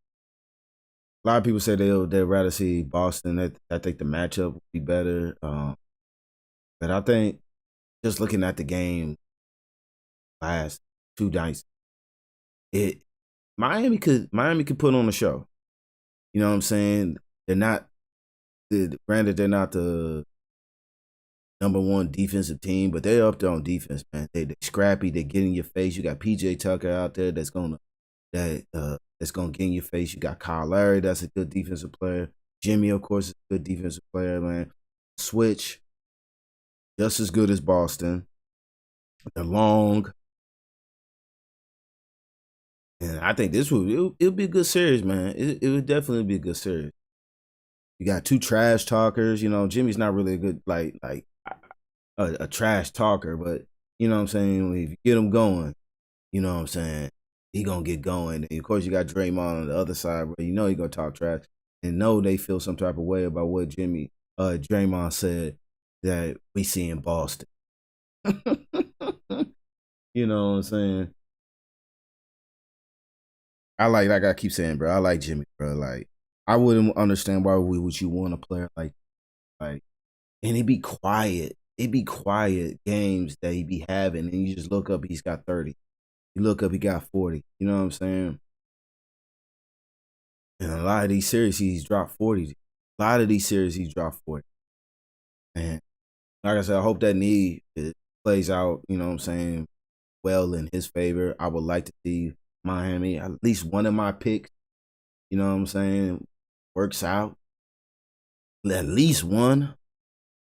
a lot of people say they'd rather see Boston. I think the matchup would be better. But I think just looking at the game last 2 nights, Miami could put on a show. You know what I'm saying? They're not Granted, they're not the number one defensive team, but they're up there on defense, man. They scrappy. They get in your face. You got PJ Tucker out there that's gonna get in your face. You got Kyle Lowry, that's a good defensive player. Jimmy, of course, is a good defensive player, man. Switch, just as good as Boston. They're long. And I think it'll be a good series, man. It would definitely be a good series. You got two trash talkers. You know, Jimmy's not really a good, like a trash talker, but you know what I'm saying? If you get him going, you know what I'm saying? He gonna get going. And of course, you got Draymond on the other side, where you know he gonna talk trash. And know they feel some type of way about what Draymond said that we see in Boston. You know what I'm saying? Like I keep saying, bro, I like Jimmy, bro. Like, I wouldn't understand why would you want a player like, and he'd be quiet. It'd be quiet games that he be having, and you just look up, he's got 30. You look up, he got 40. You know what I'm saying? And a lot of these series, he's dropped 40. A lot of these series, he's dropped 40. And like I said, I hope that knee plays out, you know what I'm saying, well in his favor. I would like to see Miami, at least one of my picks, you know what I'm saying, works out. At least one,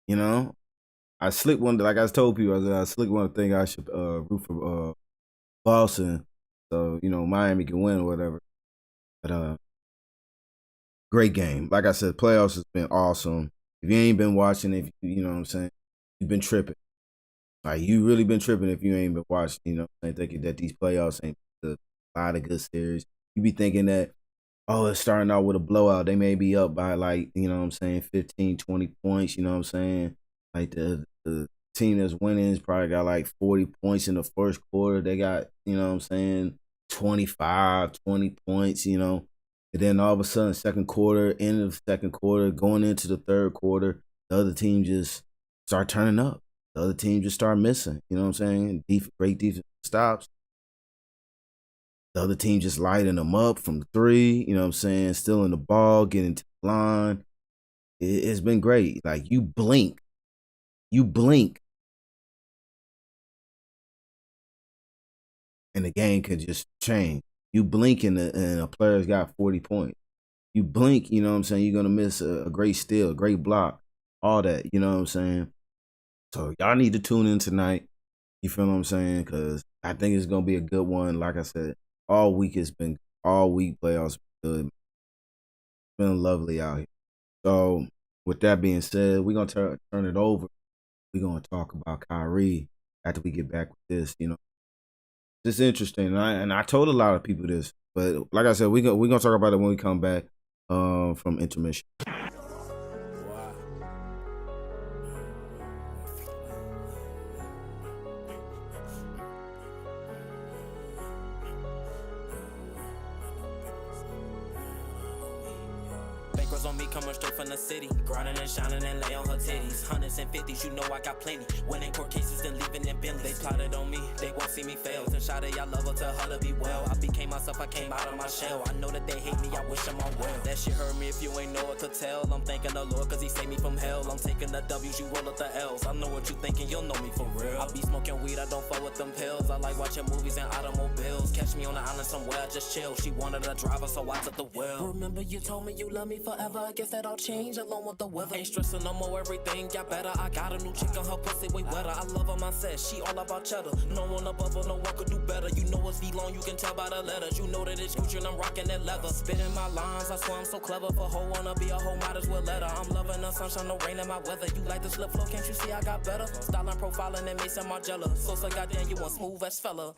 you know. I slick one, like I told people, I slick one thing I should root for Boston, so, you know, Miami can win or whatever. But great game. Like I said, playoffs has been awesome. If you ain't been watching, if you know what I'm saying, you've been tripping. Like, you really been tripping if you ain't been watching, you know what I'm saying, thinking that these playoffs ain't a lot of good series. You be thinking that, oh, it's starting out with a blowout. They may be up by, like, you know what I'm saying, 15, 20 points, you know what I'm saying? Like, the team that's winning has probably got, like, 40 points in the first quarter. They got, you know what I'm saying, 25, 20 points, you know. And then all of a sudden, second quarter, end of the second quarter, going into the third quarter, the other team just start turning up. The other team just start missing, you know what I'm saying? Great defense stops. The other team just lighting them up from the three, you know what I'm saying? Still in the ball, getting to the line. It's been great. Like, you blink, and the game could just change. You blink and a player's got 40 points. You blink, you know what I'm saying, you're going to miss a great steal, a great block, all that, you know what I'm saying? So y'all need to tune in tonight, you feel what I'm saying? Because I think it's going to be a good one. Like I said, all week playoffs good. It's been lovely out here. So with that being said, we're going to turn it over. We're going to talk about Kyrie after we get back with this, you know. It's interesting, and I told a lot of people this, but like I said, we're gonna talk about it when we come back from intermission. Bankers on me coming straight from the city, grinding and shining and lay on her titties. Hundreds and fifties, you know I got plenty. Winning court cases, then leaving in Bentley. They plotted on me, they won't see me fail. And shot it, I love her, tell her to be well. I became myself, I came out of my shell. I know that they hate me, I wish them all well. That shit hurt me if you ain't know it could tell. I'm thanking the Lord cause he saved me from hell. I'm taking the W's, you roll up the L's. I know what you thinking, you'll know me for real. I be smoking weed, I don't fuck with them pills. I like watching movies and automobiles. Catch me on the island somewhere, I just chill. She wanted a driver, so I took the wheel. Remember you told me you love me forever. I guess that all changed along with the weather. Ain't stressing no more, everything got better. I got a new chick on her pussy way wetter. I love her mindset, she all about cheddar. No one above her, no one could do better. You know it's V-long, you can tell by the letters. You know that it's Gucci and I'm rocking that leather. Spitting my lines, I swear I'm so clever. For hoe wanna be a hoe, might as well let her. I'm loving the sunshine, no rain in my weather. You like the slip flow, can't you see I got better? Styling, profiling, and Mason Margiela. So goddamn, you want smooth as fella.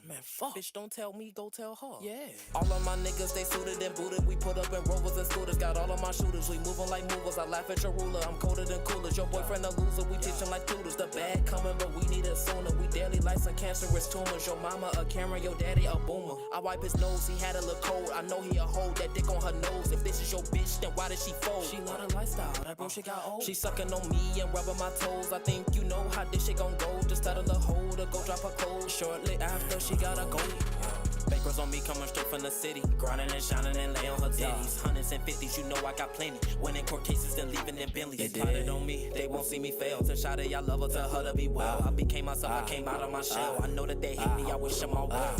Man, fuck. Bitch, don't tell me, go tell her. Yeah. All of my niggas, they suited and booted. We put up in Rovers and scooters. Got all of my shooters. We moving like movers. I laugh at your ruler. I'm colder than coolers. Your boyfriend a loser. We teaching like tutors. The bag coming, but we need it sooner. We daily like some cancerous tumors. Your mama a Karen, your daddy a boomer. I wipe his nose, he had a little cold. I know he a hoe, that dick on her nose. If this is your bitch, then why did she fold? She love the lifestyle, that bro, she got old. She sucking on me and rubbing my toes. I think you know how this shit gon' go. Just tell her to hold her, go drop her clothes. Shortly after, she gotta go. Bakers on me coming straight from the city. Grinding and shining and lay on her titties. Hundreds and fifties, you know I got plenty. Winning court cases, then leaving in Bentleys. They plotted on me, they won't see me fail. Tell Shawty I love her, tell her to be well. I became myself, I came out of my shell. I know that they hate me, I wish them all well.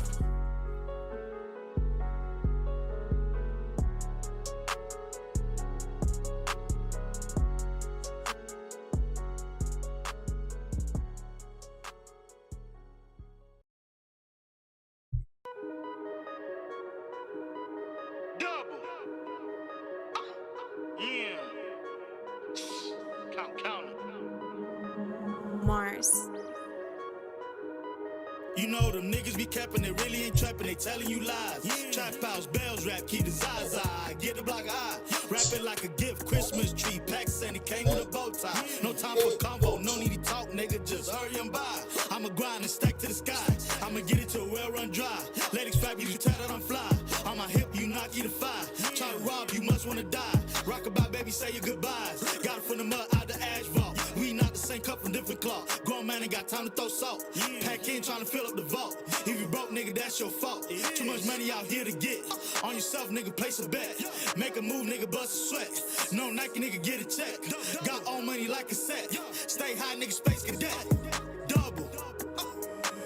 Mars. You know them niggas be capping, they really ain't trapping, they telling you lies. Trap house, bells rap, keep the Zaza. Get the block eye, rapping like a gift, Christmas tree, packs and it came with a bow tie. No time for convo, no need to talk, nigga, just hurry and buy. I'ma grind and stack to the sky, I'ma get it to a well run dry. Ladies fab, you tell that I'm fly. On my hip, you knock you to five. Try to rob, you must wanna die. Rockabye, baby, say your goodbyes. Got it from the mud out the ash vault. We not the same cup from different cloth. Grown man ain't got time to throw salt. Pack in trying to fill up the vault. If you broke, nigga, that's your fault. Too much money out here to get. On yourself, nigga, place a bet. Make a move, nigga, bust a sweat. No Nike, nigga, get a check. Got all money like a set. Stay high, nigga, space cadet. Double.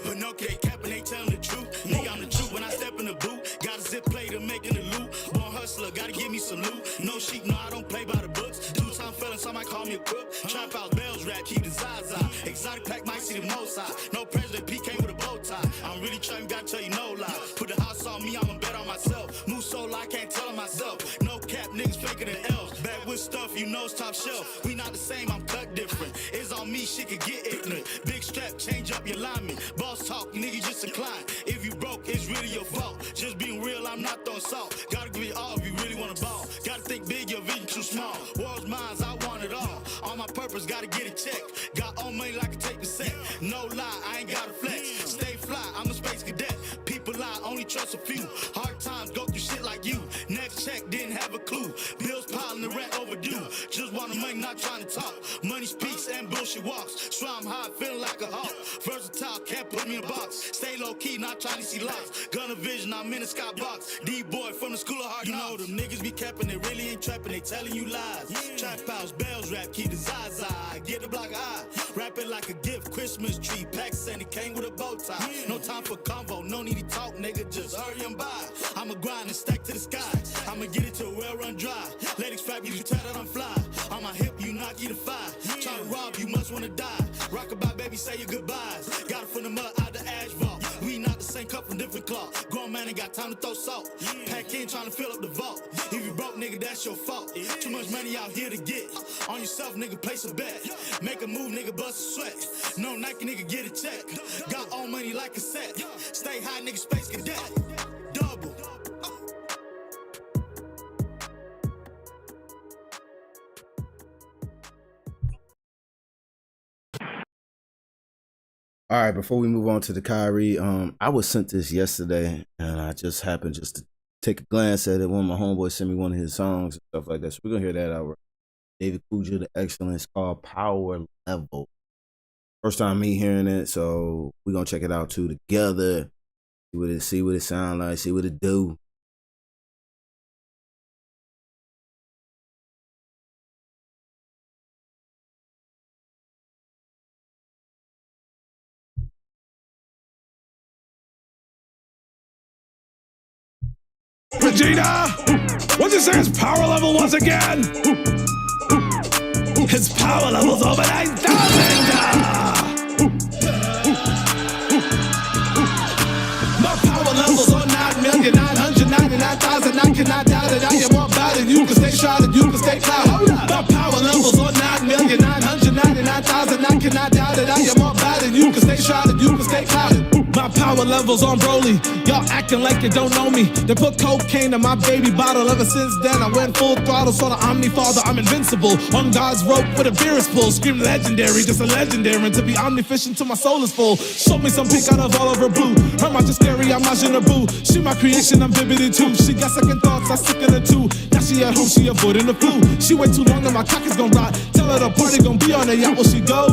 But no cake capping, ain't telling the truth. Nigga, I'm the truth when I step in the booth. Got a zip plate to making the loot. Born hustler, gotta give me some loot. No sheep, no, I don't play by the books. Two-time felon, somebody call me a crook. Trap house, bells rap, keep the Zaza. Exotic pack, might see the most high. No president, PK with a bow tie. I'm really trying, gotta tell you no lie. Put the house on me, I'ma bet on myself. Move so I can't tell myself. No cap, niggas faker than elves. Back with stuff, you know it's top shelf. We not the same, I'm cut different. It's on me, shit could get ignorant. Big strap, change up your lineman. Boss talk, nigga just decline. If you broke, it's really your fault. Just being real, I'm not throwing salt. Gotta give it all if you really wanna ball. Gotta think big, your vision too small. World's mine, I want it all. On my purpose, gotta get it checked. Got all money like a tape set. No lie, I ain't gotta flex. Stay fly, I'm a space cadet. People lie, only trust a few. Hard times go through shit like you. Next check, didn't have a clue. Bills piling, the rent overdue. Just want the money, not trying to talk. Money speaks and bullshit walks. So I'm high, feeling like a hawk. Versatile, can't put me in a box. Stay low key, not trying to see lights. Gun of vision, I'm in a skybox. D-boy from the school of hard knocks. You know them niggas be capping, they really ain't trapping, they telling you lies. Trap house, bells rap, keep the Zaza. Get the block eye, rapping like a gift, Christmas tree, packs and it came with a bow tie. No time for convo, no need to talk, nigga, just hurry and buy. I'ma grind and stack to the sky, I'ma get it to a well run dry. Ladies fab, you tell that I'm fly. On my hip, you knock you to five. Try to rob, you must wanna die. Rockabye, baby, say your goodbyes. Got it from the mud out the ash vault. We not the same cup from different cloth. Grown man ain't got time to throw salt. Pack in trying to fill up the vault. If you broke, nigga, that's your fault. Too much money out here to get. On yourself, nigga, place a bet. Make a move, nigga, bust a sweat. No Nike, nigga, get a check. Got all money like a set. Stay high, nigga, space cadet. Double. All right, before we move on to the Kyrie, I was sent this yesterday, and I just happened just to take a glance at it. One of my homeboys sent me one of his songs and stuff like that. So we're gonna hear that out. David Cudjoe The Excellence, called Power Level. First time me hearing it, so we're gonna check it out too together. See what it sound like, see what it do. Regina, what'd you say his power level once again? His power level's over 9,000! My power level's on 9,999,000. I cannot doubt it. I am more about it. You can stay shrouded, you can stay clouded. My power level's on 9,999,000. I cannot doubt it. I am more about it. You can stay shrouded, you can stay clouded. My power level's on Broly. Y'all acting like you don't know me. They put cocaine in my baby bottle. Ever since then, I went full throttle. Saw the Omni Father, I'm invincible. On God's rope with a beer is full. Scream legendary, just a legendary. And to be omnificent till my soul is full. Show me some pink out of all over blue. Her my just scary, I'm Majin Boo. She my creation, I'm Bibbidi too. She got second thoughts, I sick in her too. Now she at home, she avoiding the flu. She wait too long and my cock is gon' rot. Tell her the party gon' be on the yacht, will she go?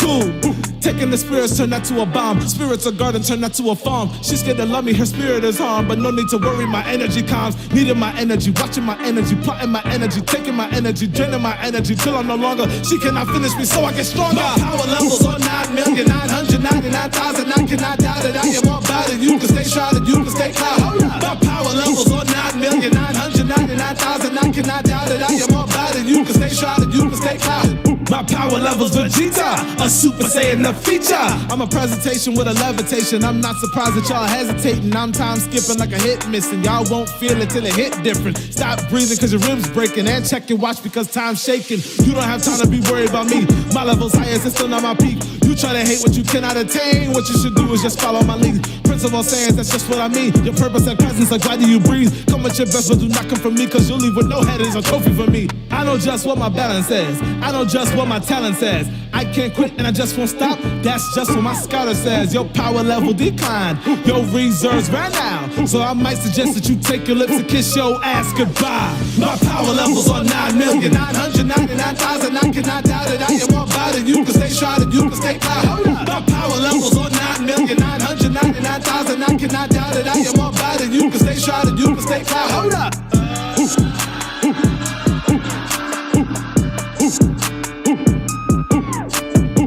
cool. Taking the spirits, turn that to a bomb. Spirits a garden, turn that to a farm. She's scared to love me, her spirit is harmed. But no need to worry, my energy calms. Needing my energy, watching my energy, plotting my energy, taking my energy, draining my energy till I'm no longer. She cannot finish me, so I get stronger. My power levels on 9,999,000. I cannot doubt it. I am more about it. You can stay shrouded, you can stay clouded. My power levels on 9,999,000. I cannot doubt it. I am more about it. You can stay shrouded, you can stay clouded. My power levels Vegeta, a Super Saiyan, a feature. I'm a presentation with a levitation. I'm not surprised that y'all hesitating. I'm time skipping like a hit missing. Y'all won't feel it till it hit different. Stop breathing cause your ribs breaking, and check your watch because time's shaking. You don't have time to be worried about me. My level's highest, it's still not my peak. You try to hate what you cannot attain. What you should do is just follow my lead. Principle sayings, that's just what I mean. Your purpose and presence, like why do you breathe? Come with your best, but do not come from me, cause you'll leave with no head is a trophy for me. I know just what my balance says. I know just what my talent says. I can't quit and I just won't stop. That's just what my scholar says. Your power level declined. Your reserves ran out. So I might suggest that you take your lips and kiss your ass goodbye. My power levels are 9,999,000. I cannot doubt it. I am more about it. You can stay shrouded, you can stay clouded. My power levels are 9,999,000. I cannot doubt it. I am more about it. You can stay shrouded, you can stay clouded. Hold up.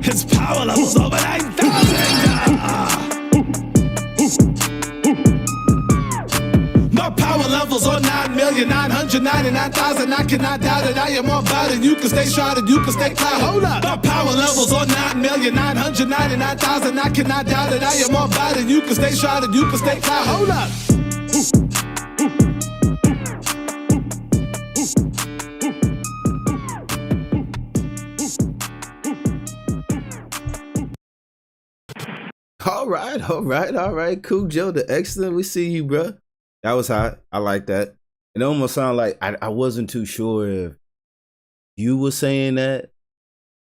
His power levels over 9,000. My power levels are 9,999,000. I cannot doubt it. I am more about it. You can stay shrouded, you can stay clouded. Hold up. My power levels are 9,999,000. I cannot doubt it. I am more about it. You can stay shrouded, you can stay clouded. Hold up. All right. Cudjoe The Excellent. We see you, bro. That was hot. I like that. It almost sounded like I wasn't too sure if you were saying that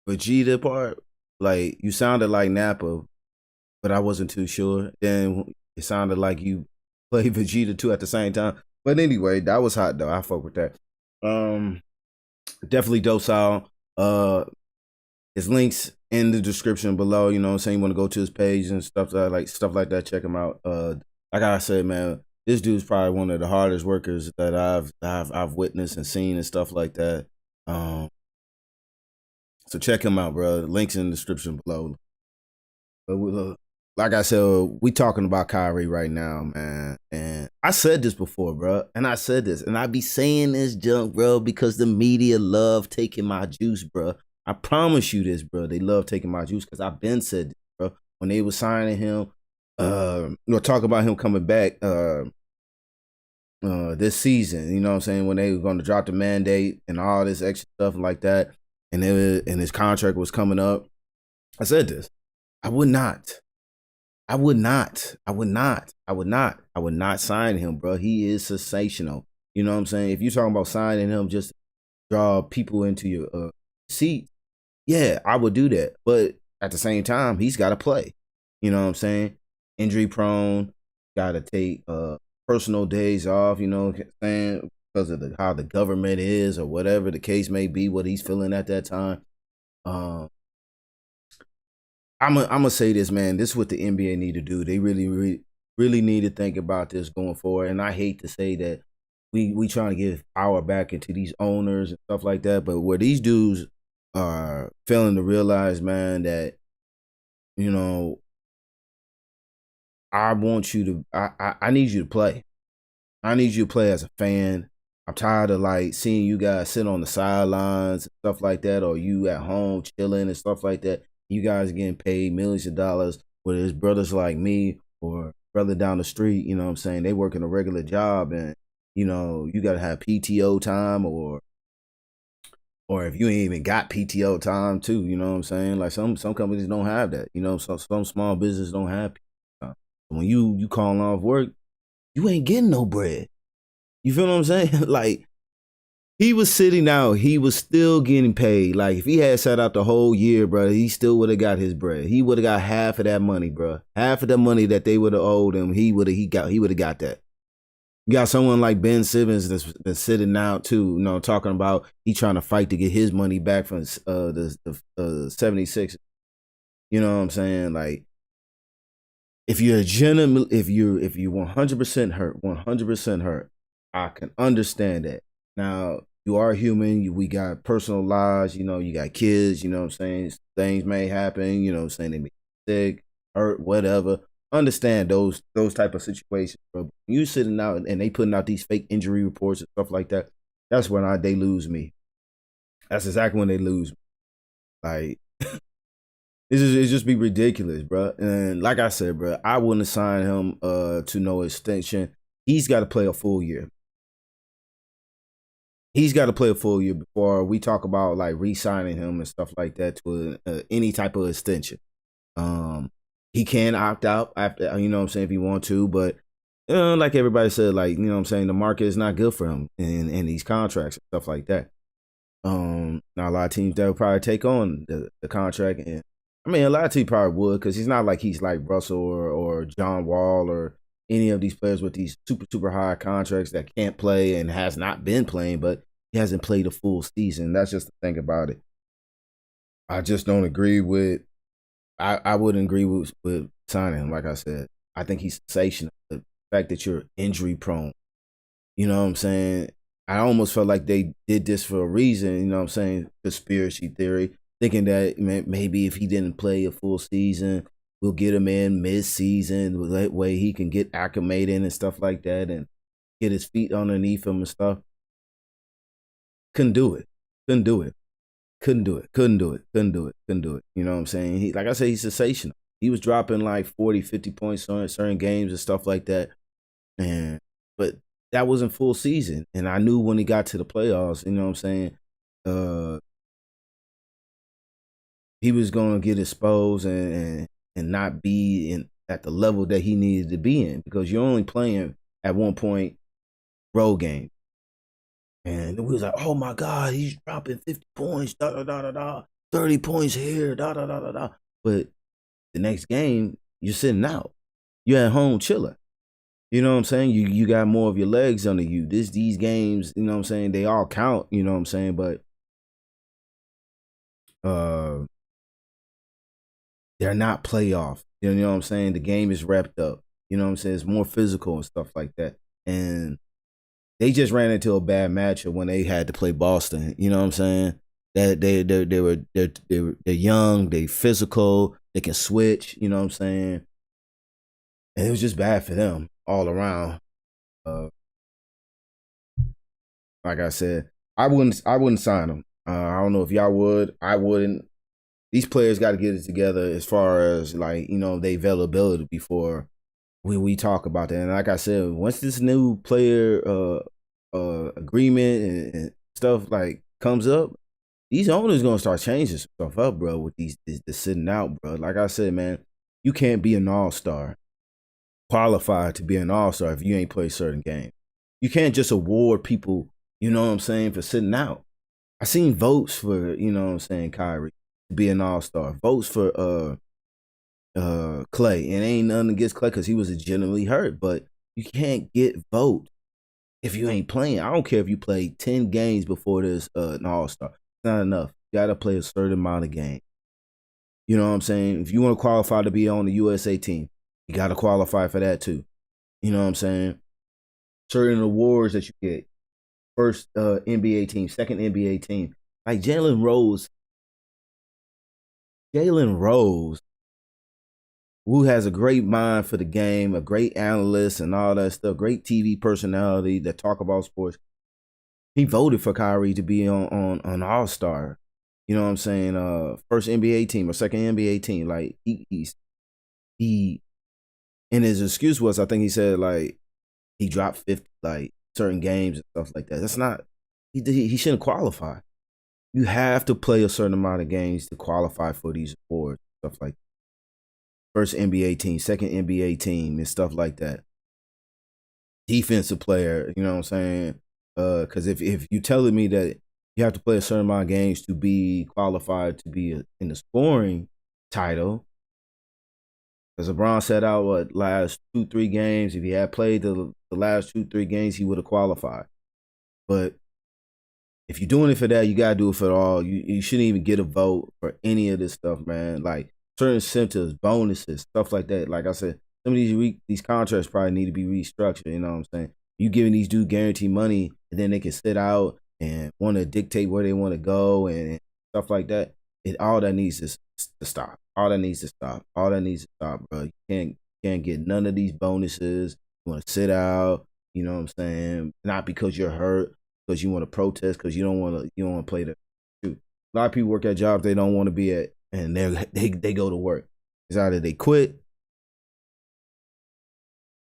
Vegeta part. Like, you sounded like Nappa, but I wasn't too sure. Then it sounded like you played Vegeta too at the same time. But anyway, that was hot though. I fuck with that. Definitely docile. His links in the description below. You know what I'm saying? You want to go to his page and stuff like that. Check him out. Like I said, man, this dude's probably one of the hardest workers that I've witnessed and seen and stuff like that. So check him out, bro. Links in the description below. But like I said, we talking about Kyrie right now, man. And I said this before, bro. And I said this, and I be saying this junk, bro, because the media love taking my juice, bro. I promise you this, bro. They love taking my juice because I've been said this, bro. When they was signing him, talk about him coming back this season, you know what I'm saying? When they were going to drop the mandate and all this extra stuff like that, and his contract was coming up. I said this. I would not sign him, bro. He is sensational. You know what I'm saying? If you're talking about signing him just to draw people into your seat, yeah, I would do that. But at the same time, he's got to play. You know what I'm saying? Injury prone, got to take personal days off, you know what I'm saying? Because of how the government is or whatever the case may be, what he's feeling at that time. I'm gonna say this, man. This is what the NBA need to do. They really need to think about this going forward. And I hate to say that we trying to give power back into these owners and stuff like that, but where these dudes are failing to realize, man, that, you know, I want you to, I need you to play. I need you to play as a fan. I'm tired of like seeing you guys sit on the sidelines and stuff like that, or you at home chilling and stuff like that. You guys are getting paid millions of dollars, whether it's brothers like me or brother down the street, you know what I'm saying? They working a regular job and, you know, you got to have PTO time or if you ain't even got PTO time too, you know what I'm saying? Like some companies don't have that, you know, some small business don't have PTO time. When you call off work, you ain't getting no bread. You feel what I'm saying? Like, he was sitting out. He was still getting paid. Like, if he had sat out the whole year, bro, he still would have got his bread. He would have got half of that money, bro. Half of the money that they would have owed him, he would have got that. You got someone like Ben Simmons that's sitting out too, you know, talking about he trying to fight to get his money back from the 76ers. You know what I'm saying? Like, if you're 100% hurt, 100% hurt, I can understand that. Now, you are human. We got personal lives. You know, you got kids. You know what I'm saying? Things may happen. You know what I'm saying? They may be sick, hurt, whatever. Understand those type of situations, bro. When you sitting out and they putting out these fake injury reports and stuff like that, that's when they lose me. That's exactly when they lose me. Like, it's just be ridiculous, bro. And like I said, bro, I wouldn't assign him to no extension. He's got to play a full year. He's got to play a full year before we talk about like re-signing him and stuff like that to any type of extension. He can opt out after, you know what I'm saying, if he want to, but like everybody said, like, you know what I'm saying, the market is not good for him in these contracts and stuff like that. Now a lot of teams that will probably take on the contract, and I mean a lot of teams probably would, because he's not like he's like Russell or John Wall or any of these players with these super high contracts that can't play and has not been playing, but he hasn't played a full season. That's just the thing about it. I just don't agree with. I wouldn't agree with signing him. Like I said, I think he's sensational. The fact that you're injury prone, you know what I'm saying? I almost felt like they did this for a reason, you know what I'm saying? Conspiracy theory, thinking that maybe if he didn't play a full season, we'll get him in mid-season. That way he can get acclimated and stuff like that and get his feet underneath him and stuff. Couldn't do it. You know what I'm saying? He, like I said, he's sensational. He was dropping like 40, 50 points on certain games and stuff like that. But that wasn't full season. And I knew when he got to the playoffs, you know what I'm saying? He was going to get exposed and not be at the level that he needed to be in, because you're only playing at one point road game. And we was like, oh my God, he's dropping 50 points, 30 points here, But the next game, you're sitting out. You're at home chilling. You know what I'm saying? You got more of your legs under you. These games, you know what I'm saying, they all count, you know what I'm saying? But they're not playoff. You know what I'm saying? The game is wrapped up. You know what I'm saying? It's more physical and stuff like that. And they just ran into a bad matchup when they had to play Boston. You know what I'm saying? That they're young, they physical, they can switch. You know what I'm saying? And it was just bad for them all around. Like I said, I wouldn't sign them. I don't know if y'all would. I wouldn't. These players got to get it together as far as, like, you know, their availability before we talk about that. And like I said, once this new player agreement and stuff like comes up, these owners gonna start changing stuff up, bro. With the sitting out, bro. Like I said, man, you can't be an all-star, qualified to be an all-star if you ain't played certain games. You can't just award people, you know what I'm saying, for sitting out. I seen votes for, you know what I'm saying, Kyrie to be an all-star. Votes for Clay, and ain't nothing against Clay because he was legitimately hurt, but you can't get vote if you ain't playing. I don't care if you played 10 games before this an all-star. It's not enough. You gotta play a certain amount of games. You know what I'm saying? If you want to qualify to be on the USA team, you gotta qualify for that too. You know what I'm saying? Certain awards that you get. First NBA team, second NBA team. Like Jalen Rose, who has a great mind for the game, a great analyst and all that stuff, great TV personality that talk about sports. He voted for Kyrie to be on All-Star. You know what I'm saying? First NBA team or second NBA team. Like he and his excuse was, I think he said, like, he dropped 50 like certain games and stuff like that. That's not, he shouldn't qualify. You have to play a certain amount of games to qualify for these awards, stuff like that. First NBA team, second NBA team, and stuff like that. Defensive player, you know what I'm saying? Because if you telling me that you have to play a certain amount of games to be qualified to be in the scoring title, because LeBron set out last 2-3 games. If he had played the last 2-3 games, he would have qualified. But if you're doing it for that, you gotta do it for all. You shouldn't even get a vote for any of this stuff, man. Like, certain incentives, bonuses, stuff like that. Like I said, some of these contracts probably need to be restructured. You know what I'm saying? You giving these dudes guaranteed money, and then they can sit out and want to dictate where they want to go and stuff like that. All that needs to stop. All that needs to stop. All that needs to stop, bro. You can't get none of these bonuses. You want to sit out. You know what I'm saying? Not because you're hurt, because you want to protest, because you don't want to play the shoot. A lot of people work at jobs they don't want to be at, and they go to work. It's either they quit,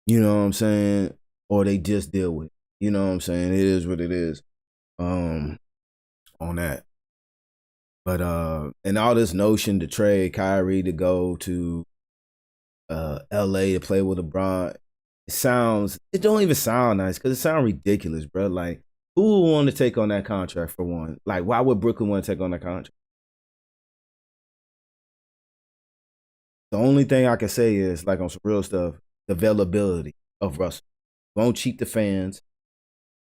you know what I'm saying, or they just deal with it. You know what I'm saying? It is what it is. On that. But and all this notion to trade Kyrie to go to LA to play with LeBron, it don't even sound nice because it sounds ridiculous, bro. Like, who would want to take on that contract for one? Like, why would Brooklyn want to take on that contract? The only thing I can say is, like, on some real stuff, the availability of Russell. Won't cheat the fans.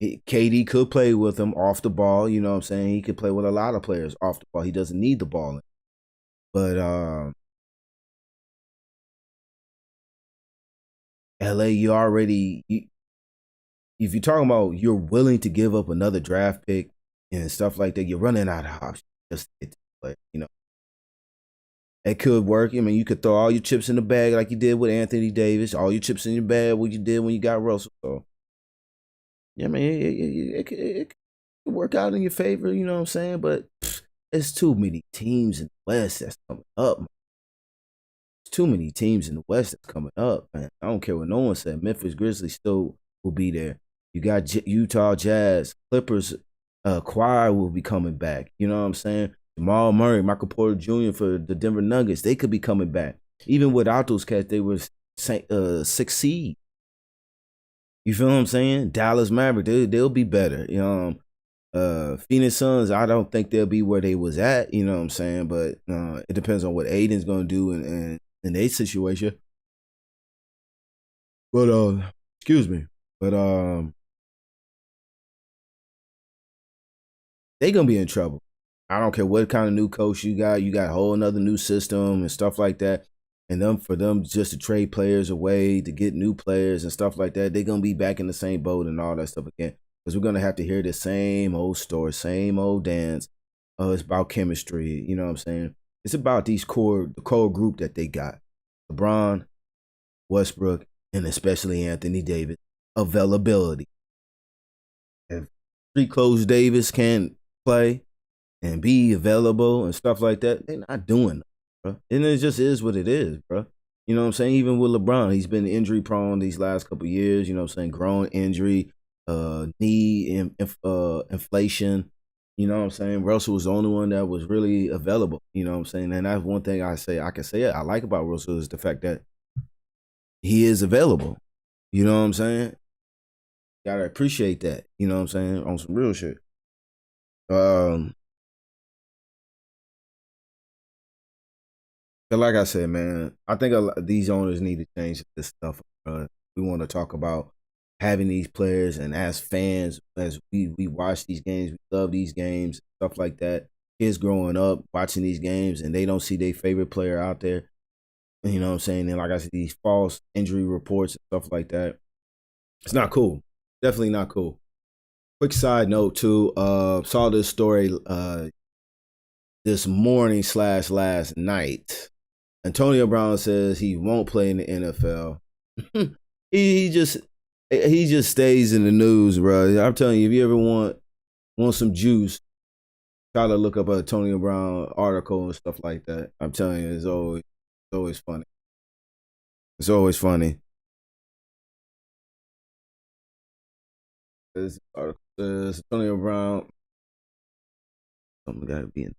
KD could play with him off the ball, you know what I'm saying? He could play with a lot of players off the ball. He doesn't need the ball. But LA, if you're talking about you're willing to give up another draft pick and stuff like that, you're running out of options just to get to play, you know. It could work. I mean, you could throw all your chips in the bag like you did with Anthony Davis, all your chips in your bag what you did when you got Russell. So, yeah, I mean, it could work out in your favor, you know what I'm saying? But there's too many teams in the West that's coming up, man. There's too many teams in the West that's coming up, man. I don't care what no one said. Memphis Grizzlies still will be there. You got Utah Jazz, Clippers, Kawhi will be coming back. You know what I'm saying? Jamal Murray, Michael Porter Jr. for the Denver Nuggets, they could be coming back. Even without those cats, they were 6th seed. You feel what I'm saying? Dallas Maverick, they'll be better. You know, Phoenix Suns, I don't think they'll be where they was at. You know what I'm saying? But it depends on what Aiden's gonna do in their situation. But excuse me. But they gonna be in trouble. I don't care what kind of new coach you got. You got a whole another new system and stuff like that. And for them just to trade players away, to get new players and stuff like that, they're going to be back in the same boat and all that stuff again. Because we're going to have to hear the same old story, same old dance. It's about chemistry, you know what I'm saying? It's about the core group that they got. LeBron, Westbrook, and especially Anthony Davis. Availability. If Street Clothes Davis can't play and be available and stuff like that, they're not doing it. And it just is what it is, bro. You know what I'm saying? Even with LeBron, he's been injury prone these last couple of years. You know what I'm saying? Growing injury, knee inflation. You know what I'm saying? Russell was the only one that was really available. You know what I'm saying? And that's one thing I can say I like about Russell is the fact that he is available. You know what I'm saying? Gotta appreciate that. You know what I'm saying? On some real shit. But like I said, man, I think these owners need to change this stuff. We want to talk about having these players, and as fans, as we watch these games, we love these games, stuff like that. Kids growing up watching these games, and they don't see their favorite player out there. You know what I'm saying? And like I said, these false injury reports and stuff like that. It's not cool. Definitely not cool. Quick side note too. Saw this story this morning / last night. Antonio Brown says he won't play in the NFL. he just stays in the news, bro. I'm telling you, if you ever want some juice, try to look up an Antonio Brown article and stuff like that. I'm telling you, it's always funny. It's always funny. This article says Antonio Brown. Something gotta be in.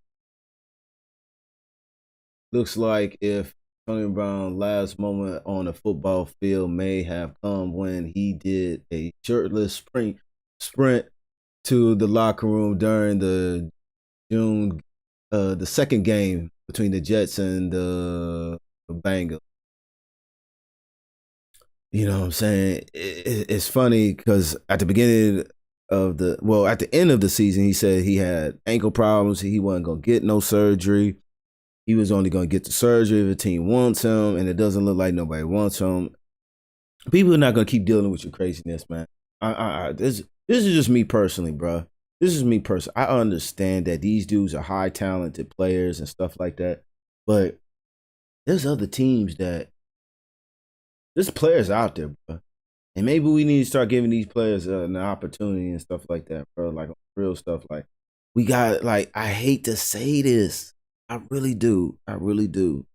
Looks like if Antonio Brown's last moment on a football field may have come when he did a shirtless sprint to the locker room during the second game between the Jets and the Bengals. You know what I'm saying? It's funny because at the end of the season, he said he had ankle problems. He wasn't going to get no surgery. he was only going to get the surgery if a team wants him, and it doesn't look like nobody wants him. People are not going to keep dealing with your craziness, man. This is just me personally, bro. This is me personally. I understand that these dudes are high talented players and stuff like that, but there's other teams that there's players out there, bro. And maybe we need to start giving these players an opportunity and stuff like that, bro. Like real stuff. Like we got, like, I hate to say this. I really do. I really do.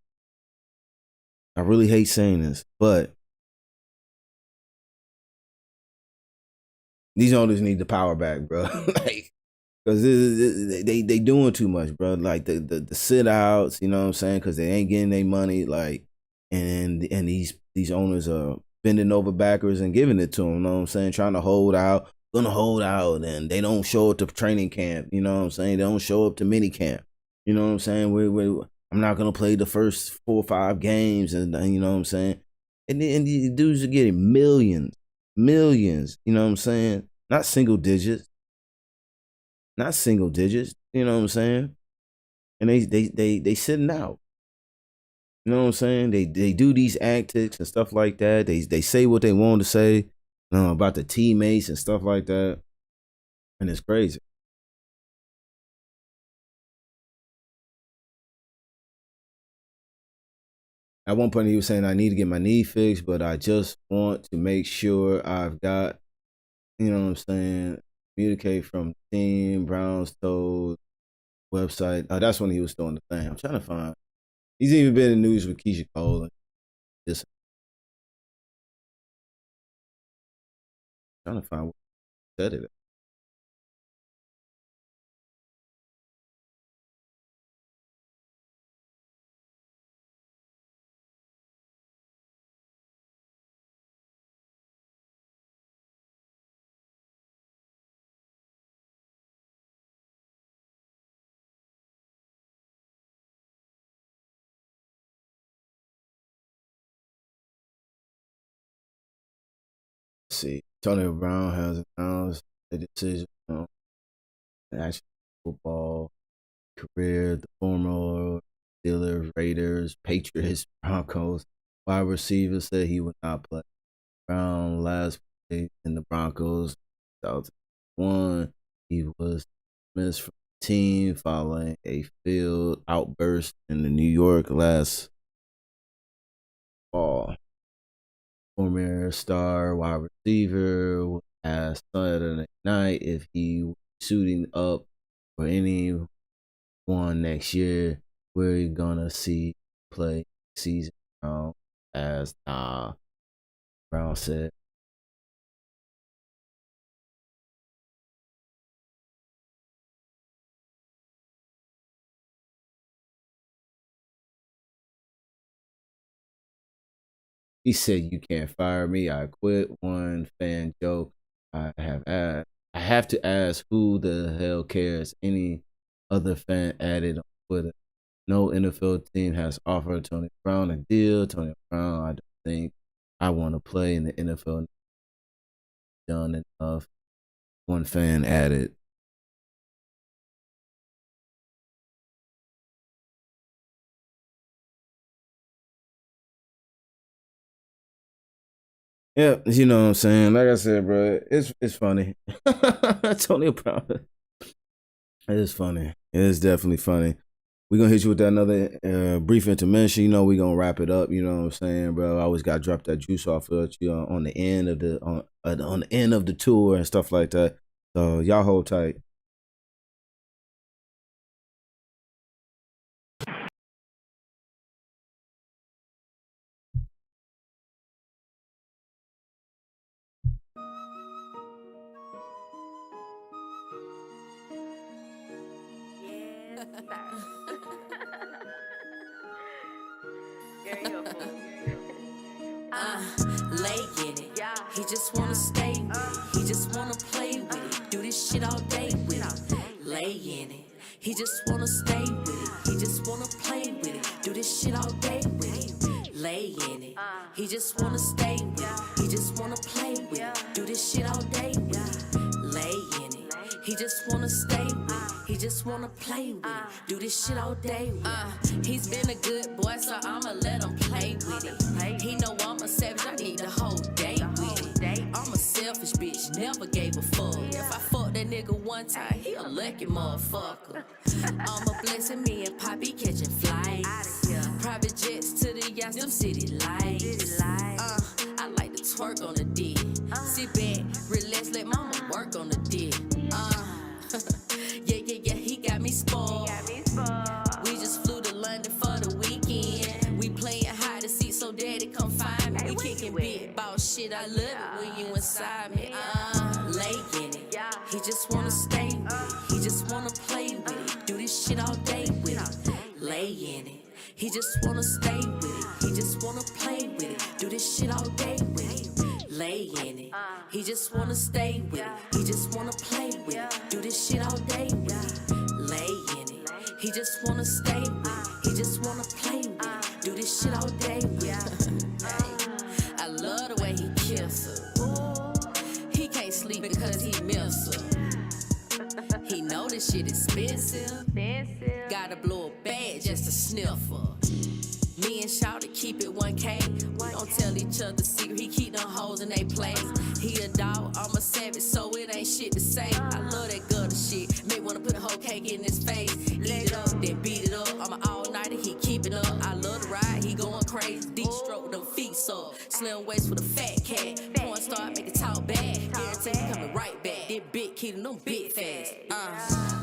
I really hate saying this, but these owners need the power back, bro. Like, because they doing too much, bro. Like the sit outs, you know what I'm saying? Because they ain't getting their money, like, and these owners are bending over backwards and giving it to them, you know what I'm saying? Trying to hold out, and they don't show up to training camp, you know what I'm saying? They don't show up to mini camp, you know what I'm saying? I'm not gonna play the first 4 or 5 games, and you know what I'm saying? And these dudes are getting millions, you know what I'm saying? Not single digits, you know what I'm saying? And they sitting out. You know what I'm saying? They do these antics and stuff like that. They say what they want to say about the teammates and stuff like that. And it's crazy. At one point he was saying, I need to get my knee fixed, but I just want to make sure I've got, you know what I'm saying, communicate from team, Browns told, website. That's when he was doing the thing. I'm trying to find. He's even been in the news with Keisha Cole. Just trying to find what said it. See, Antonio Brown has announced a decision on national football career. The former Steelers, Raiders, Patriots, Broncos wide receiver said he would not play. Brown last played in the Broncos 2001. He was dismissed from the team following a field outburst in New York last fall. Former star wide receiver was asked Saturday night if he was suiting up for anyone next year. We're gonna see play season as Brown said. He said, "You can't fire me. I quit." One fan joke. I have to ask, who the hell cares? Any other fan added on Twitter. No NFL team has offered Tony Brown a deal. Tony Brown, I don't think I want to play in the NFL. Done enough. One fan added. Yeah, you know what I'm saying. Like I said, bro, it's funny. Tony Brown. It is funny. It is definitely funny. We're gonna hit you with that another brief intermission. You know, we're gonna wrap it up. You know what I'm saying, bro? I always gotta drop that juice off of you on the end of the on the end of the tour and stuff like that. So y'all hold tight. Lay in it. He just wanna stay with it. He just wanna play with it. Do this shit all day with it. Lay in it. He just wanna stay with it. He just wanna play with it. Do this shit all day with it. Lay in it. He just wanna stay with it. He just wanna play with it. Do this shit all day with it. Lay in it. He just wanna stay with it. He just wanna play with it. Do this shit all day with it. He's been a good boy, so I'ma let him play with it. He know I'm a savage, I need the whole day with it. I'm a selfish bitch, never gave a fuck. If I fuck that nigga one time, he a lucky motherfucker. I'm a blessing, me and Poppy catching flights. Private jets to the yachts, them city lights. I like to twerk on the dick. Sit back, relax, let mama work on the dick. Yeah, he got me spoiled. We just flew to London for the weekend. We playing hide and seek, so daddy come find me. We kicking big boss shit, I love it when you inside me. Lay in it. He just wanna stay with it. He just wanna play with it. Do this shit all day with it. Lay in it. He just wanna stay with it. He just wanna play with it. Do this shit all day with it. Lay in it. He just wanna stay with it. He just wanna play with it. Do this shit all day with it. Lay in it. He just wanna stay with it. He just wanna play with it. Do this shit all day with it. I love the way he kiss her. He can't sleep because he miss her. He know this shit expensive. Gotta blow a bag just to sniff her. Me and Shawty keep it 1K. We don't tell each other secret. He keep them hoes in they place. He a dog, I'm a savage, so it ain't shit to say. I love that gutter shit. Make wanna put a whole cake in his face. Eat it up, then beat it up. I'm an all-nighter, he keep it up. I love the ride, he going crazy. Deep stroke, them feet up. Slim waist with a fat cat. Porn star, make it talk bad. Guarantee he coming right back. This big kid and them big fast.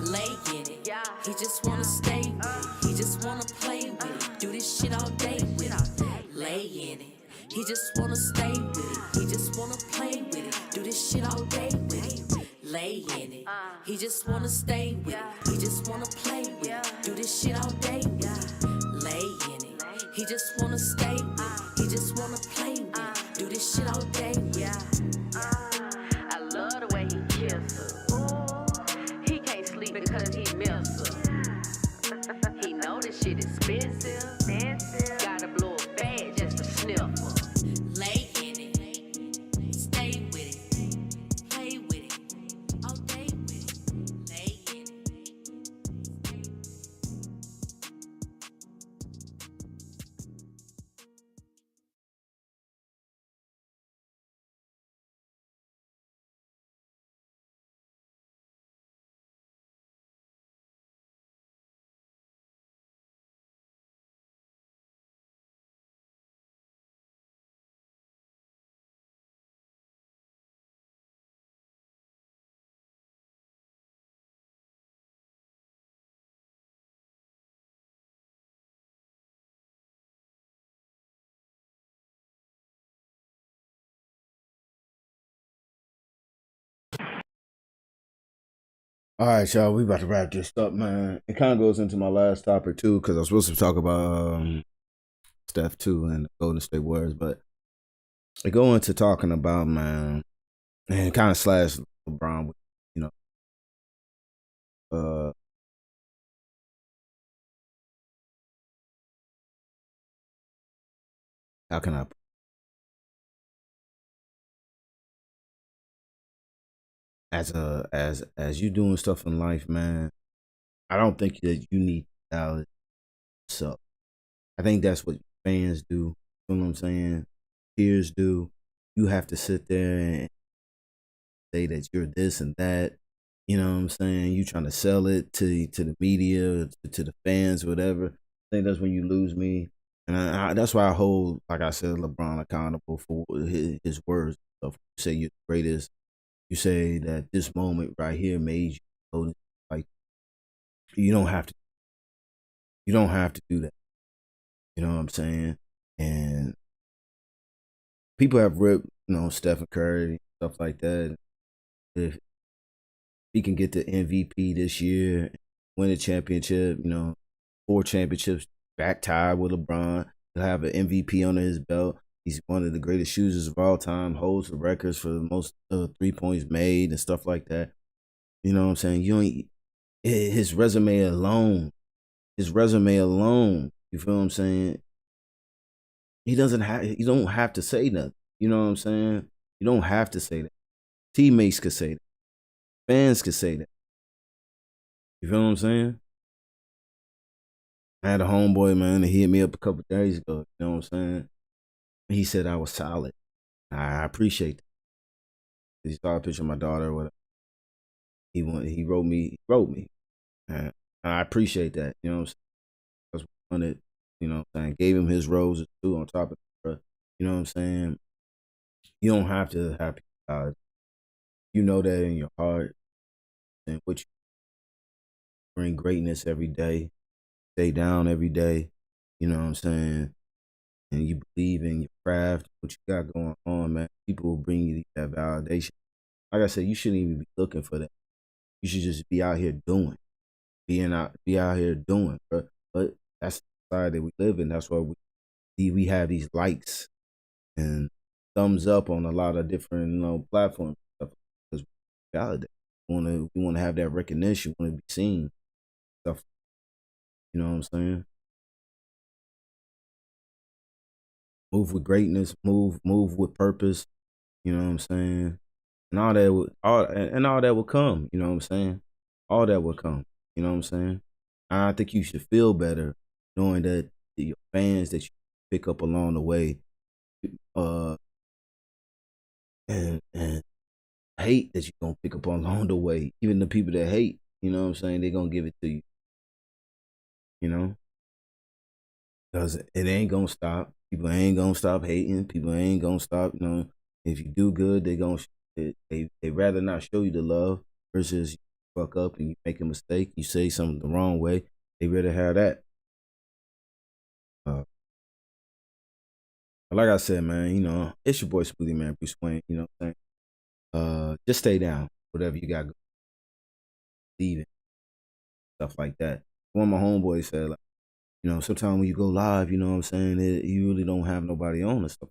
Lay in it. He just wanna stay with it. He just wanna play with it. Do this shit all day with it. Lay in it. He just wanna stay with it. He just wanna play with it. Do this shit all day with it. Lay in it. He just wanna stay with it. He just wanna play with it. Do this shit all day with it. Lay in it. He just wanna stay with it. He just wanna play with it. Do this shit all day with it. I love the way he kiss her. He can't sleep because he miss her. He know this shit expensive. Gotta blow a bag just to sniff her. Lay in it. Stay with it. Play with it. All day with it. Lay in it. All right, y'all, we about to wrap this up, man. It kind of goes into my last topic, too, because I was supposed to talk about Steph, too, and the Golden State Warriors, but I go into talking about, man, and kind of slash LeBron, you know, how can I as you doing stuff in life, man, I don't think that you need to doubt yourself. I think that's what fans do. You know what I'm saying? Peers do. You have to sit there and say that you're this and that. You know what I'm saying? You trying to sell it to the media, to the fans, whatever. I think that's when you lose me. And that's why I hold, like I said, LeBron accountable for his words. You say you're the greatest. You say that this moment right here made you go, like, you don't have to. You don't have to do that. You know what I'm saying? And people have ripped, you know, Steph Curry, stuff like that. If he can get the MVP this year, win a championship, you know, 4 championships, back tied with LeBron, he'll have an MVP under his belt. He's one of the greatest shooters of all time, holds the records for the most 3 points made and stuff like that. You know what I'm saying? His resume alone, you feel what I'm saying? You don't have to say nothing. You know what I'm saying? You don't have to say that. Teammates could say that. Fans could say that. You feel what I'm saying? I had a homeboy, man, that hit me up a couple days ago. You know what I'm saying? He said I was solid. I appreciate that. He saw a picture of my daughter or whatever. He wrote me. And I appreciate that. You know what I'm saying? That's one that, you know what I'm saying, gave him his roses too on top of it, bro. You know what I'm saying? You don't have to have people. You know that in your heart. And what you bring greatness every day. Stay down every day. You know what I'm saying? And you believe in your craft, what you got going on, man. People will bring you that validation. Like I said, you shouldn't even be looking for that. You should just be out here doing. Be out here doing, bro. But that's the society we live in. That's why we have these likes and thumbs up on a lot of different, you know, platforms and stuff, because we validate. We want to have that recognition. We want to be seen. Stuff. You know what I'm saying? Move with greatness. Move with purpose. You know what I'm saying? And all that will come. You know what I'm saying? All that will come. You know what I'm saying? I think you should feel better knowing that your fans that you pick up along the way, and hate that you're gonna pick up along the way. Even the people that hate, you know what I'm saying, they're gonna give it to you. You know? Because it ain't gonna stop. People ain't gonna stop hating. People ain't gonna stop, you know. If you do good, they rather not show you the love versus you fuck up and you make a mistake, you say something the wrong way. They rather have that. Like I said, man, you know, it's your boy Smuvie Mane, Bruce Wayne, you know what I'm saying? Just stay down, whatever you got going. Leaving. Stuff like that. One of my homeboys said, like, you know, sometimes when you go live, you know what I'm saying, you really don't have nobody on and stuff.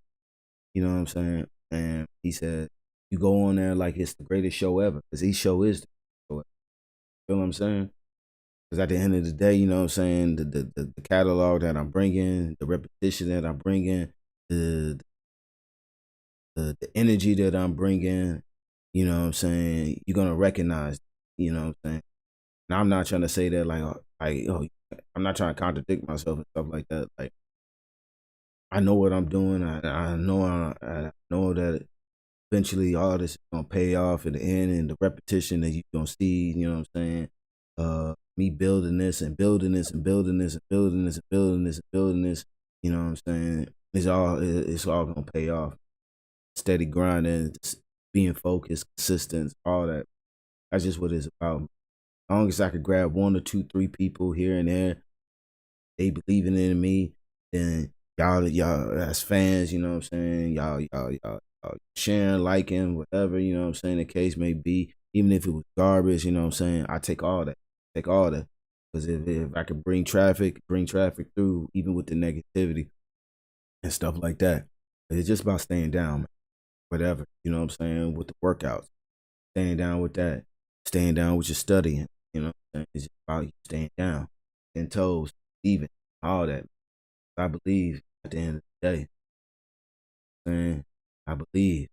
You know what I'm saying? And he said, you go on there like it's the greatest show ever, because each show is the show ever. You know what I'm saying? Because at the end of the day, you know what I'm saying, the catalog that I'm bringing, the repetition that I'm bringing, the energy that I'm bringing, you know what I'm saying, you're going to recognize, you know what I'm saying? And I'm not trying to say that like, I'm not trying to contradict myself and stuff like that. Like, I know what I'm doing. I know that eventually all this is going to pay off at the end, and the repetition that you're going to see, you know what I'm saying? Me building this and building this and building this and building this and building this and building this, you know what I'm saying? It's all going to pay off. Steady grinding, being focused, consistent, all that. That's just what it's about. As long as I could grab 1 or 2, 3 people here and there, they believing in me, then y'all as fans, you know what I'm saying, y'all sharing, liking, whatever, you know what I'm saying, the case may be, even if it was garbage, you know what I'm saying, I take all that. Because if I could bring traffic through, even with the negativity and stuff like that. It's just about staying down, man. Whatever, you know what I'm saying, with the workouts. Staying down with that. Staying down with your studying, you know what I'm saying? It's just about you staying down, 10 toes, even, all that. I believe at the end of the day. Man, I believe.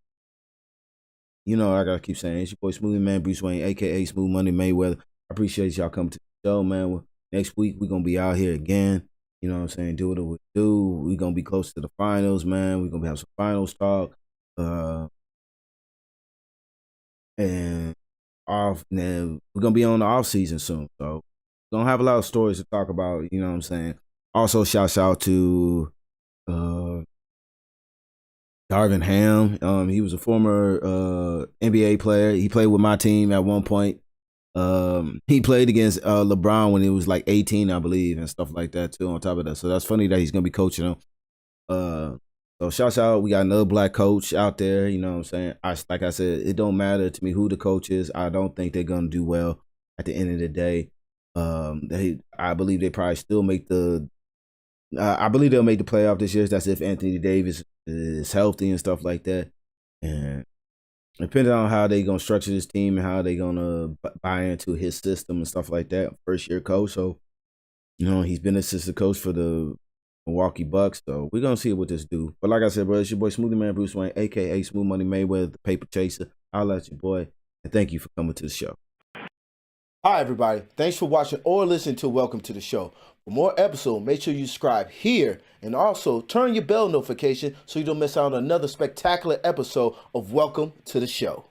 You know, I gotta keep saying, it's your boy Smuvie Mane, Bruce Wayne, aka Smooth Money Mayweather. I appreciate y'all coming to the show, man. Next week we're gonna be out here again. You know what I'm saying? Do what we do. We're gonna be close to the finals, man. We're gonna have some finals talk. And we're gonna be on the off season soon. So we're gonna have a lot of stories to talk about, you know what I'm saying? Also, shouts out to Darvin Ham. He was a former NBA player. He played with my team at one point. He played against LeBron when he was like 18, I believe, and stuff like that too, on top of that. So that's funny that he's gonna be coaching him. So shouts out, we got another black coach out there, you know what I'm saying? Like I said, it don't matter to me who the coach is. I don't think they're gonna do well at the end of the day. I believe they probably still make I believe they'll make the playoff this year. That's if Anthony Davis is healthy and stuff like that. And depending on how they gonna structure this team and how they gonna buy into his system and stuff like that, first year coach. So, you know, he's been assistant coach for the Milwaukee Bucks. So we're gonna see what this do. But like I said, bro, it's your boy Smuvie Mane, Bruce Wayne, aka Smooth Money Mayweather, the paper chaser. I'll let you, boy, and thank you for coming to the show. Hi, everybody. Thanks for watching or listening to Welcome to the Show. For more episodes, make sure you subscribe here and also turn your bell notification so you don't miss out on another spectacular episode of Welcome to the Show.